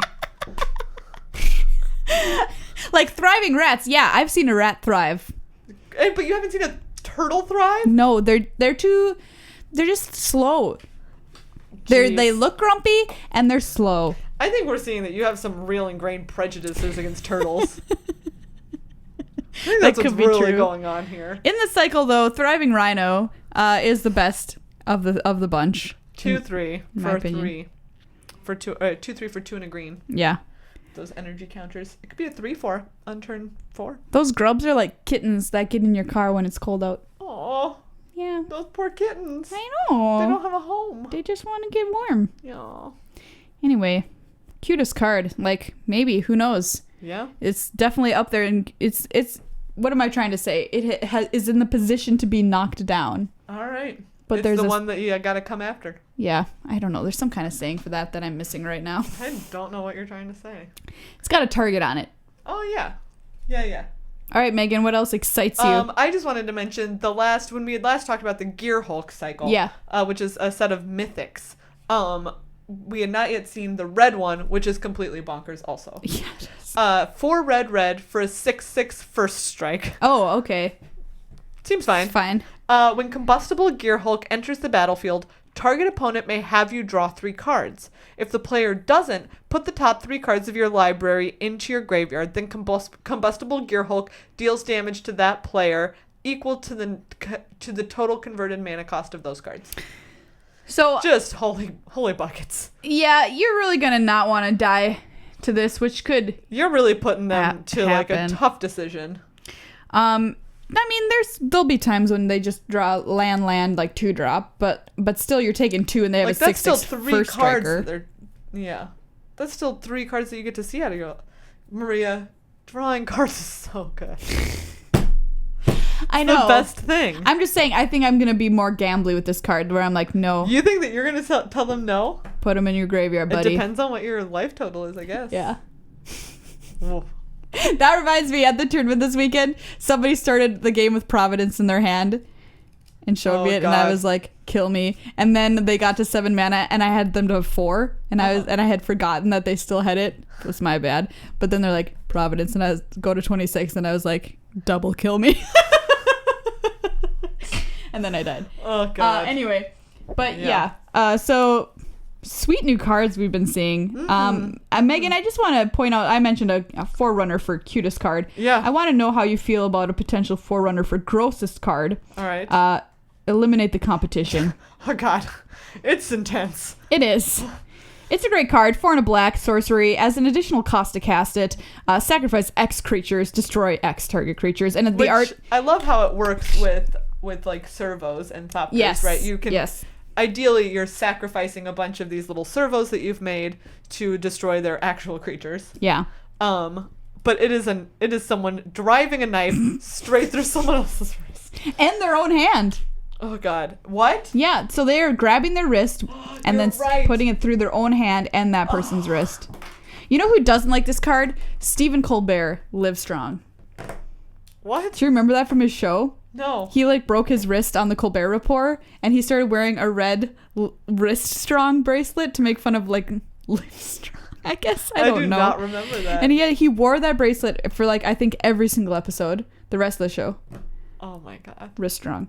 Like thriving rats. Yeah, I've seen a rat thrive. But you haven't seen a turtle thrive? No, they're just slow. They look grumpy and they're slow. I think we're seeing that you have some real ingrained prejudices against turtles. I think that's what's really going on here. In the cycle, though, Thriving Rhino is the best of the bunch. 2/3 for 3 for 2. 2/3 for 2 and a green. Yeah. those energy counters. It could be a 3-4 on turn 4. Those grubs are like kittens that get in your car when it's cold out. Oh, Yeah. those poor kittens. I know. They don't have a home. They just want to get warm. Yeah. Anyway, cutest card. Like, maybe. Who knows? Yeah. It's definitely up there, and it's. What am I trying to say? It is in the position to be knocked down. All right. But it's there's the one that you got to come after. Yeah, I don't know. There's some kind of saying for that I'm missing right now. I don't know what you're trying to say. It's got a target on it. Oh, yeah. Yeah. All right, Megan, what else excites you? I just wanted to mention when we had last talked about the Gear Hulk cycle. Yeah. Which is a set of mythics. We had not yet seen the red one, which is completely bonkers also. Yes. 4 red for a 6/6 first strike. Oh, okay. Seems fine. Fine. When Combustible Gear Hulk enters the battlefield, target opponent may have you draw 3 cards. If the player doesn't, put the top 3 cards of your library into your graveyard. Then Combustible Gear Hulk deals damage to that player equal to the total converted mana cost of those cards. So Just holy buckets. yeah, you're really gonna not want to die to this, which could You're really putting them to like a happen. tough decision. I mean, there'll be times when they just draw land like 2-drop, but still you're taking 2 and they have Like a that's 6/6 still 3 first cards. striker. Yeah, that's still 3 cards that you get to see out of your Maria. Drawing cards is so good. I know. The best thing. I'm just saying, I think I'm gonna be more gambly with this card, where I'm like, no, You think that you're gonna tell them no? put them in your graveyard, buddy. It depends on what your life total is, I guess. Yeah. Whoa. That reminds me, at the tournament this weekend, somebody started the game with Providence in their hand and showed me it, and I God. was like, kill me. And then they got to 7 mana, and I had them to 4, and I had forgotten that they still had it. It was my bad. But then they're like, Providence, and go to 26, and I was like, double kill me. And then I died. Oh god. Anyway, but Yeah. so sweet new cards we've been seeing. Megan, I just want to point out, I mentioned a Forerunner for cutest card. Yeah. I want to know how you feel about a potential Forerunner for grossest card. All right. Eliminate the competition. Oh god. It's intense. It is. It's a great card. 4 and a black, sorcery. As an additional cost to cast it, sacrifice X creatures, destroy X target creatures. And the Which, art... I love how it works with like servos and Thopters, Yes. right? You can Yes. Ideally, you're sacrificing a bunch of these little servos that you've made to destroy their actual creatures. Yeah. But it is someone driving a knife straight through someone else's wrist. And their own hand. Oh god. What? Yeah, so they are grabbing their wrist and then You're right. putting it through their own hand and that person's wrist. You know who doesn't like this card? Stephen Colbert, Live Strong. What? Do you remember that from his show? No. He broke his wrist on the Colbert Report, and he started wearing a red wrist strong bracelet to make fun of Live Strong. I guess I don't do know. not remember that. And he wore that bracelet for I think every single episode, the rest of the show. Oh my god. Wrist strong.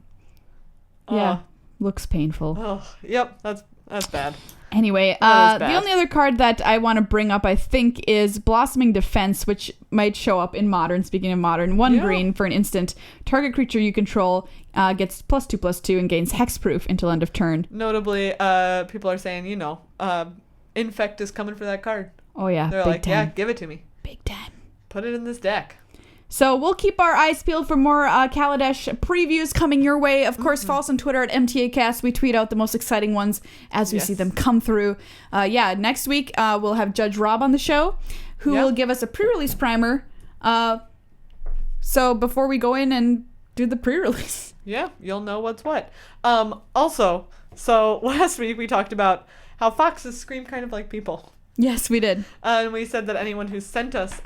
Yeah, looks painful. Oh, yep. That's bad. Anyway, That is the bad. only other card that I want to bring up, I think, is Blossoming Defense, which might show up in Modern. Speaking of Modern, 1 green for an instant. Target creature you control gets +2/+2 and gains hexproof until end of turn. Notably, people are saying, Infect is coming for that card. Oh yeah, They're big like, time. yeah, give it to me. Big time. Put it in this deck. So we'll keep our eyes peeled for more Kaladesh previews coming your way. Of course, follow us on Twitter at MtA Cast. We tweet out the most exciting ones as we see them come through. Next week we'll have Judge Rob on the show, who will give us a pre-release primer. So before we go in and do the pre-release. Yeah, you'll know what's what. Also, so last week we talked about how foxes scream kind of like people. Yes, we did. And we said that anyone who sent us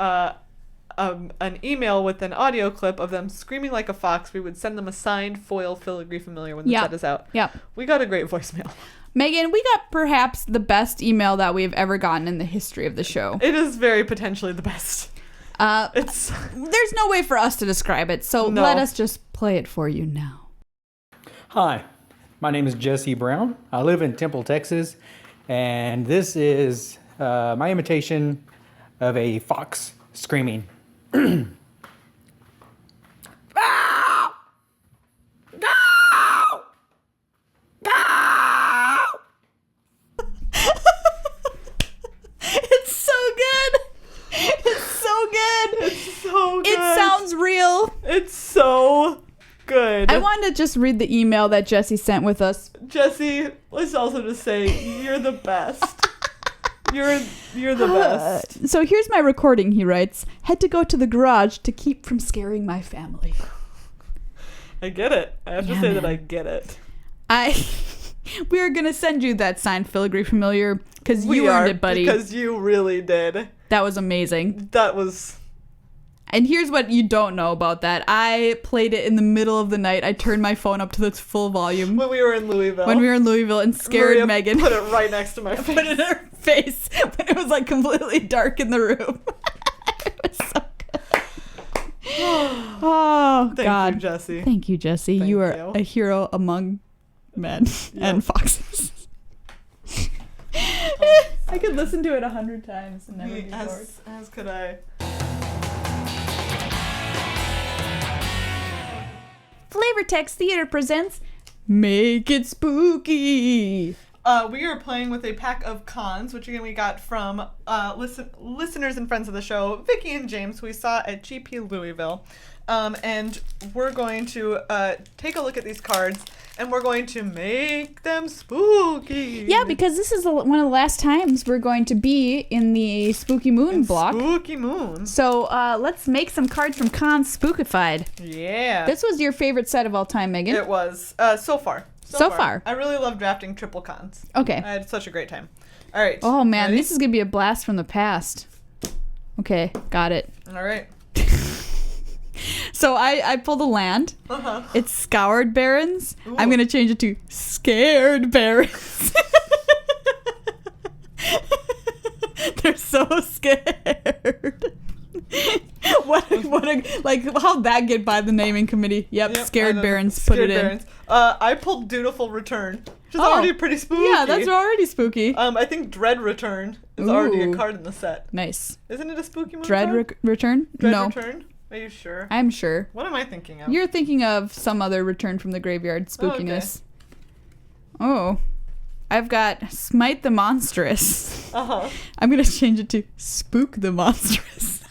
an email with an audio clip of them screaming like a fox, we would send them a signed foil Filigree Familiar when the set is out. Yeah. We got a great voicemail. Megan, we got perhaps the best email that we've ever gotten in the history of the show. It is very potentially the best. There's no way for us to describe it, so let us just play it for you now. Hi, my name is Jesse Brown. I live in Temple, Texas, and this is my imitation of a fox screaming. It's so good. so good. It sounds real. It's so good. I wanted to just read the email that Jesse sent with us. Jesse, let's also just say you're the best. You're the best. So here's my recording, he writes. Had to go to the garage to keep from scaring my family. I get it. I have to say that I get it. We are going to send you that signed filigree familiar because you earned it, buddy. Because you really did. That was amazing. That was... And here's what you don't know about that. I played it in the middle of the night. I turned my phone up to its full volume. When we were in Louisville. And scared Maria Megan. Put it right next to my face. Put it in her face when it was like completely dark in the room. It was so good. Oh, Thank God. you, Jesse. Thank you, Jesse. Thank you are you. a hero among men and foxes. I could listen to it 100 times and never get bored. As could I. Flavor Text Theater presents Make It Spooky. We are playing with a pack of cons, which again we got from listeners and friends of the show, Vicky and James, who we saw at GP Louisville. And we're going to take a look at these cards, and we're going to make them spooky. Yeah, because this is one of the last times we're going to be in the Spooky Moon block. Spooky Moon. So let's make some cards from Cons Spookified. Yeah. This was your favorite set of all time, Megan? It was. So far. So far. I really love drafting triple cons. Okay. I had such a great time. All right. Oh, man. Ready? This is going to be a blast from the past. Okay. Got it. All right. So I pulled a land. Uh-huh. It's Scoured Barons. Ooh. I'm going to change it to Scared Barons. They're so scared. How'd that get by the naming committee? Yep, Scared Barons put it in. Barons. I pulled Dutiful Return, which is already pretty spooky. Yeah, that's already spooky. I think Dread Return is already a card in the set. Nice. Isn't it a spooky moon Dread card? Return? Dread No. Return? Are you sure? I'm sure. What am I thinking of? You're thinking of some other Return from the Graveyard spookiness. Oh. I've got Smite the Monstrous. Uh-huh. I'm going to change it to Spook the Monstrous.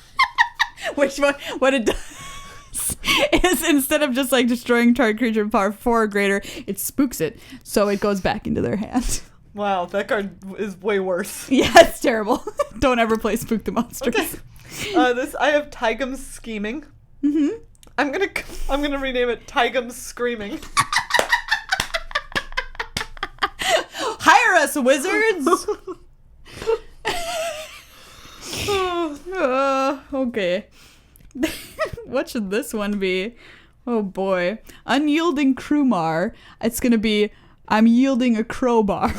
Which what it does is instead of just like destroying target creature with power 4 or greater, it spooks it. So it goes back into their hand. Wow, that card is way worse. Yeah, it's terrible. Don't ever play Spook the Monstrous. Okay. I have Tygum's Scheming. Mm-hmm. I'm gonna rename it Tygum's Screaming. Hire us, wizards! Okay. What should this one be? Oh boy. Unyielding Krumar. It's gonna be I'm Yielding a Crowbar.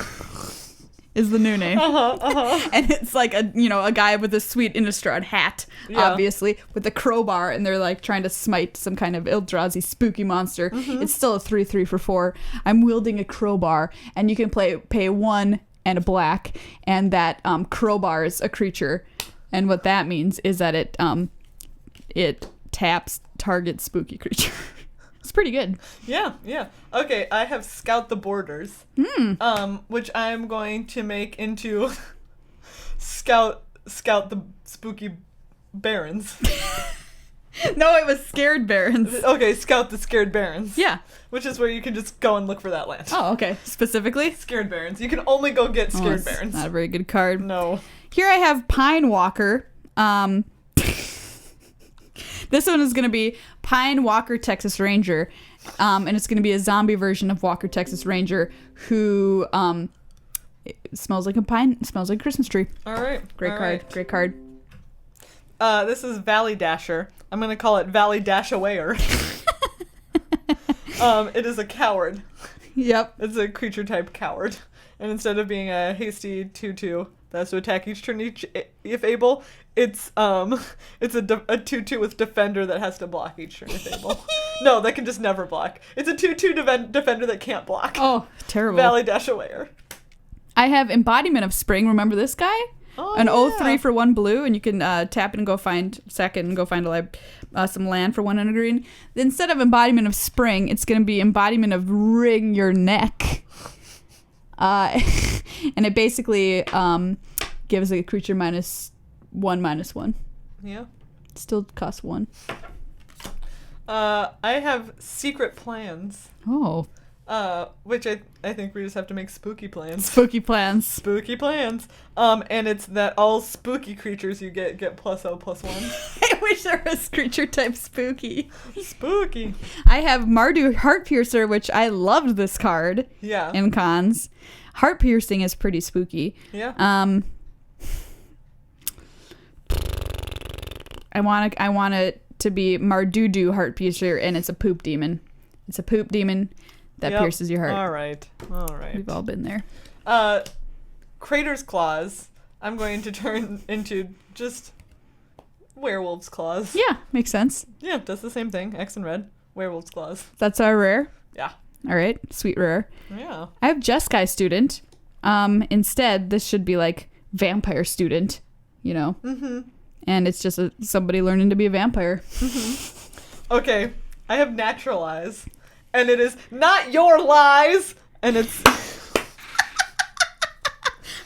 Is the new name. And it's like a guy with a sweet Innistrad hat, obviously, with a crowbar, and they're like trying to smite some kind of Eldrazi spooky monster. Mm-hmm. It's still a 3/3 for 4. I'm wielding a crowbar, and you can pay 1 and a black, and that crowbar is a creature, and what that means is that it taps target spooky creature. It's pretty good. Yeah. Okay, I have Scout the Borders. Which I'm going to make into Scout the Spooky Barons. No, it was Scared Barons. Okay, Scout the Scared Barons. Yeah. Which is where you can just go and look for that land. Oh, okay. Specifically? Scared Barons. You can only go get Scared Barons. Not a very good card. No. Here I have Pine Walker. This one is going to be Pine Walker Texas Ranger, and it's going to be a zombie version of Walker Texas Ranger who smells like a pine, smells like a Christmas tree. All right. Great card. This is Valley Dasher. I'm going to call it Valley Dash-Awayer. It is a coward. Yep. It's a creature type coward. And instead of being a hasty 2/2 that has to attack each turn if able, it's a 2/2 with defender that has to block each turn if able. No, that can just never block. It's a 2/2 defender that can't block. Oh, terrible. Valley Dash-Awayer. I have Embodiment of Spring. Remember this guy? Oh, An yeah. 0/3 for 1 blue, and you can tap it and go find some land for 1 and a green. Instead of Embodiment of Spring, it's going to be Embodiment of Wring Your Neck. And it basically gives a creature -1/-1. Yeah. Still costs 1. I have secret plans. Oh. Which I think we just have to make spooky plans. Spooky plans. Spooky plans. And it's that all spooky creatures you get +0/+1. I wish there was creature type spooky. Spooky. I have Mardu Heart Piercer, which I loved this card. Yeah. In cons. Heart piercing is pretty spooky. Yeah. I want it to be Mardudu Heart Piercer, and it's a poop demon. It's a poop demon that pierces your heart. All right. We've all been there. Crater's Claws. I'm going to turn into just Werewolf's Claws. Yeah, makes sense. Yeah, does the same thing. X and red. Werewolf's Claws. That's our rare. Yeah. All right, sweet rare. Yeah. I have Jeskai Student. Instead, this should be like Vampire Student, you know? Mm-hmm. And it's just somebody learning to be a vampire. Mm-hmm. Okay, I have Natural Eyes. And it is not your lies! And it's...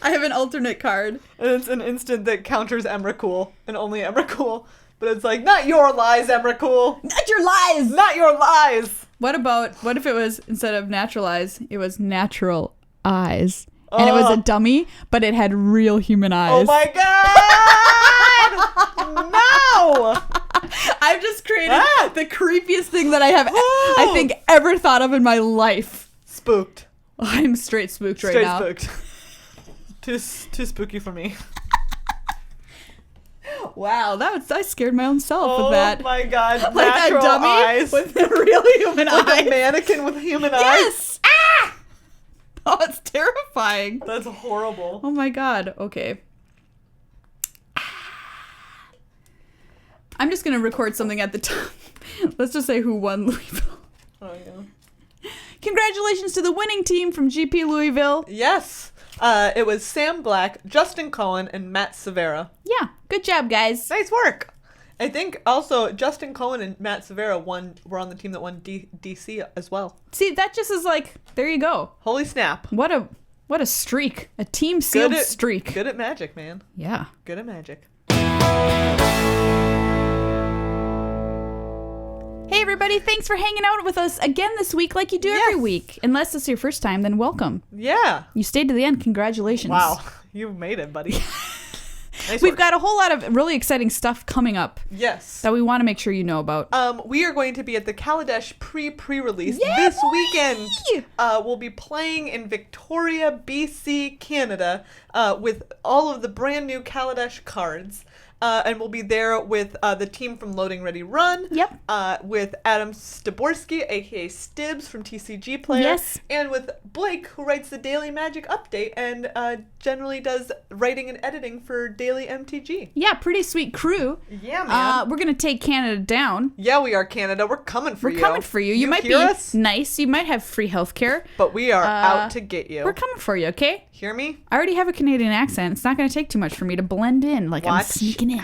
I have an alternate card. And it's an instant that counters Emrakul. And only Emrakul. But it's like, not your lies, Emrakul! Not your lies! Not your lies! What if it was, instead of natural eyes, it was natural eyes? And it was a dummy, but it had real human eyes. Oh my god! No! I've just created the creepiest thing that I have, I think, ever thought of in my life. Spooked. I'm straight spooked right Straight now. spooked. Too spooky for me. Wow, I scared my own self with that. Oh my god, like natural that dummy eyes. with the real human eyes. Like a mannequin with human eyes. Yes! Ah! Oh, it's terrifying. That's horrible. Oh my god, okay. I'm just going to record something at the top. Let's just say who won Louisville. Oh, yeah. Congratulations to the winning team from GP Louisville. Yes. It was Sam Black, Justin Cohen, and Matt Severa. Yeah, good job, guys. Nice work. I think also Justin Cohen and Matt Severa were on the team that won DC as well. See, that just is like, there you go. Holy snap. What a streak. A team sealed streak. Good at magic, man. Yeah. Good at magic. Hey everybody, thanks for hanging out with us again this week like you do every week. Unless it's your first time, then welcome. Yeah. You stayed to the end. Congratulations. Wow. You made it, buddy. Nice We've work. got a whole lot of really exciting stuff coming up. Yes. That we want to make sure you know about. We are going to be at the Kaladesh pre-release Yeah, this weekend. We'll be playing in Victoria, BC, Canada, with all of the brand new Kaladesh cards. And we'll be there with the team from Loading Ready Run. Yep. With Adam Staborski, aka Stibbs from TCG Player. Yes. And with Blake, who writes the Daily Magic Update and generally does writing and editing for Daily MTG. Yeah, pretty sweet crew. Yeah, man. We're going to take Canada down. Yeah, we are Canada. We're coming for you. We're coming for you. You might be us? nice. You might have free healthcare. But we are out to get you. We're coming for you, okay? Hear me? I already have a Canadian accent. It's not going to take too much for me to blend in like I'm sneaking in.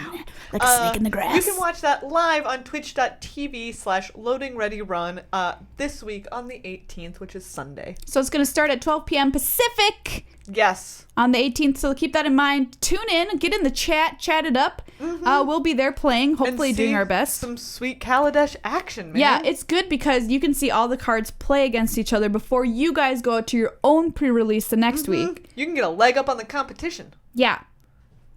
Like a snake in the grass. You can watch that live on twitch.tv/loadingreadyrun this week on the 18th, which is Sunday. So it's going to start at 12 p.m. Pacific. Yes. On the 18th, so keep that in mind. Tune in, get in the chat it up. Mm-hmm. We'll be there playing, hopefully and doing our best. Some sweet Kaladesh action, man. Yeah, it's good because you can see all the cards play against each other before you guys go out to your own pre-release the next week. You can get a leg up on the competition. Yeah.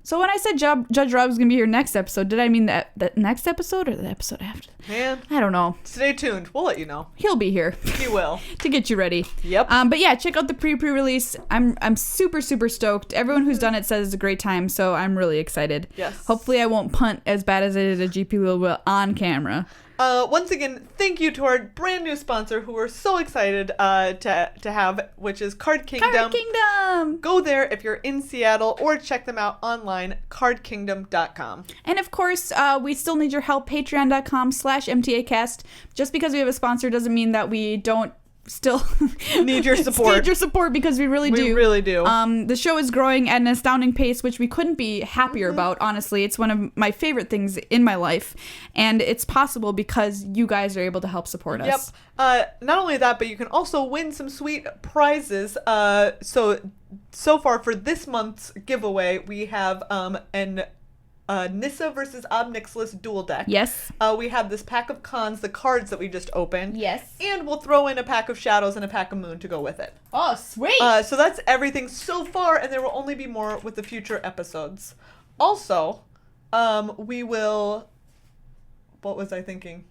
So when I said Judge Rob was going to be here next episode, did I mean that next episode or the episode after? Man. I don't know. Stay tuned. We'll let you know. He'll be here. He will. To get you ready. Yep. But yeah, check out the pre-release. I'm super, super stoked. Everyone who's done it says it's a great time, so I'm really excited. Yes. Hopefully I won't punt as bad as I did at GP Louisville on camera. Once again, thank you to our brand new sponsor who we're so excited to have, which is Card Kingdom. Card Kingdom! Go there if you're in Seattle or check them out online, cardkingdom.com. And of course, we still need your help, patreon.com/MTAcast. Just because we have a sponsor doesn't mean that we don't still need your support. Need your support because we really do. We really do. The show is growing at an astounding pace, which we couldn't be happier about, honestly. It's one of my favorite things in my life. And it's possible because you guys are able to help support us. Yep. Not only that, but you can also win some sweet prizes. So far for this month's giveaway, we have an Nissa versus Obnixilis dual deck. Yes. We have this pack of cons, the cards that we just opened. Yes. And we'll throw in a pack of shadows and a pack of moon to go with it. Oh, sweet. So that's everything so far, and there will only be more with the future episodes. Also, we will... What was I thinking?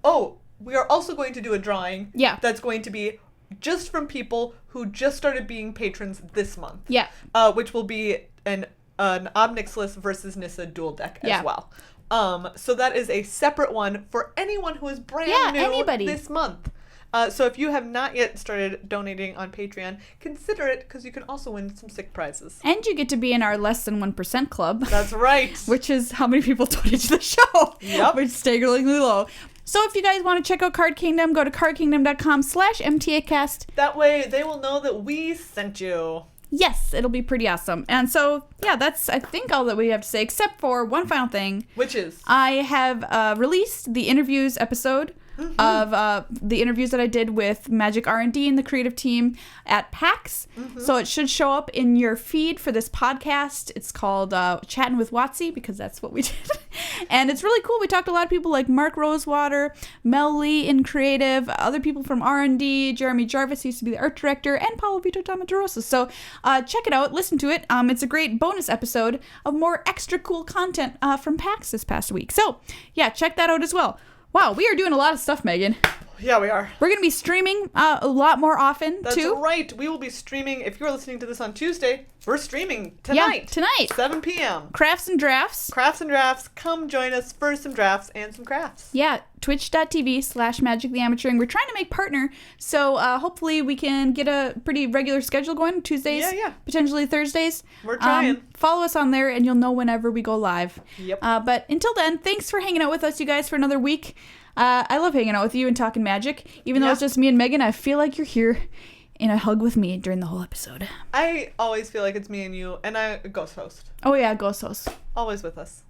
Oh, we are also going to do a drawing. Yeah. That's going to be just from people who just started being patrons this month. Yeah. Which will be an Obnixilis versus Nissa dual deck as Yeah. well. So that is a separate one for anyone who is brand new anybody. this month. So if you have not yet started donating on Patreon, consider it, because you can also win some sick prizes. And you get to be in our less than 1% club. That's right. Which is how many people donate to the show. Yep. Which is staggeringly low. So if you guys want to check out Card Kingdom, go to cardkingdom.com/MTAcast. That way they will know that we sent you. Yes, it'll be pretty awesome. And so, yeah, that's, I think, all that we have to say, except for one final thing. Which is? I have released the interviews episode of the interviews that I did with Magic R&D and the creative team at PAX. So it should show up in your feed for this podcast. It's called Chatting with Watsy, because that's what we did. And it's really cool. We talked to a lot of people like Mark Rosewater, Mel Lee in creative, other people from R&D, Jeremy Jarvis, who used to be the art director, and Paulo Vito Tamatarosa. So check it out. Listen to it. It's a great bonus episode of more extra cool content from PAX this past week. So, yeah, check that out as well. Wow, we are doing a lot of stuff, Megan. Yeah, we are. We're going to be streaming a lot more often, That's too. That's right. We will be streaming. If you're listening to this on Tuesday, we're streaming tonight. Yeah, tonight. 7 p.m. Crafts and Drafts. Crafts and Drafts. Come join us for some drafts and some crafts. Yeah, twitch.tv/magictheamateuring. We're trying to make partner, so hopefully we can get a pretty regular schedule going. Tuesdays, potentially Thursdays. We're trying. Follow us on there, and you'll know whenever we go live. Yep. But until then, thanks for hanging out with us, you guys, for another week. I love hanging out with you and talking magic. Even though it's just me and Megan, I feel like you're here in a hug with me during the whole episode. I always feel like it's me and you, and I ghost host. Oh, yeah, ghost host. Always with us.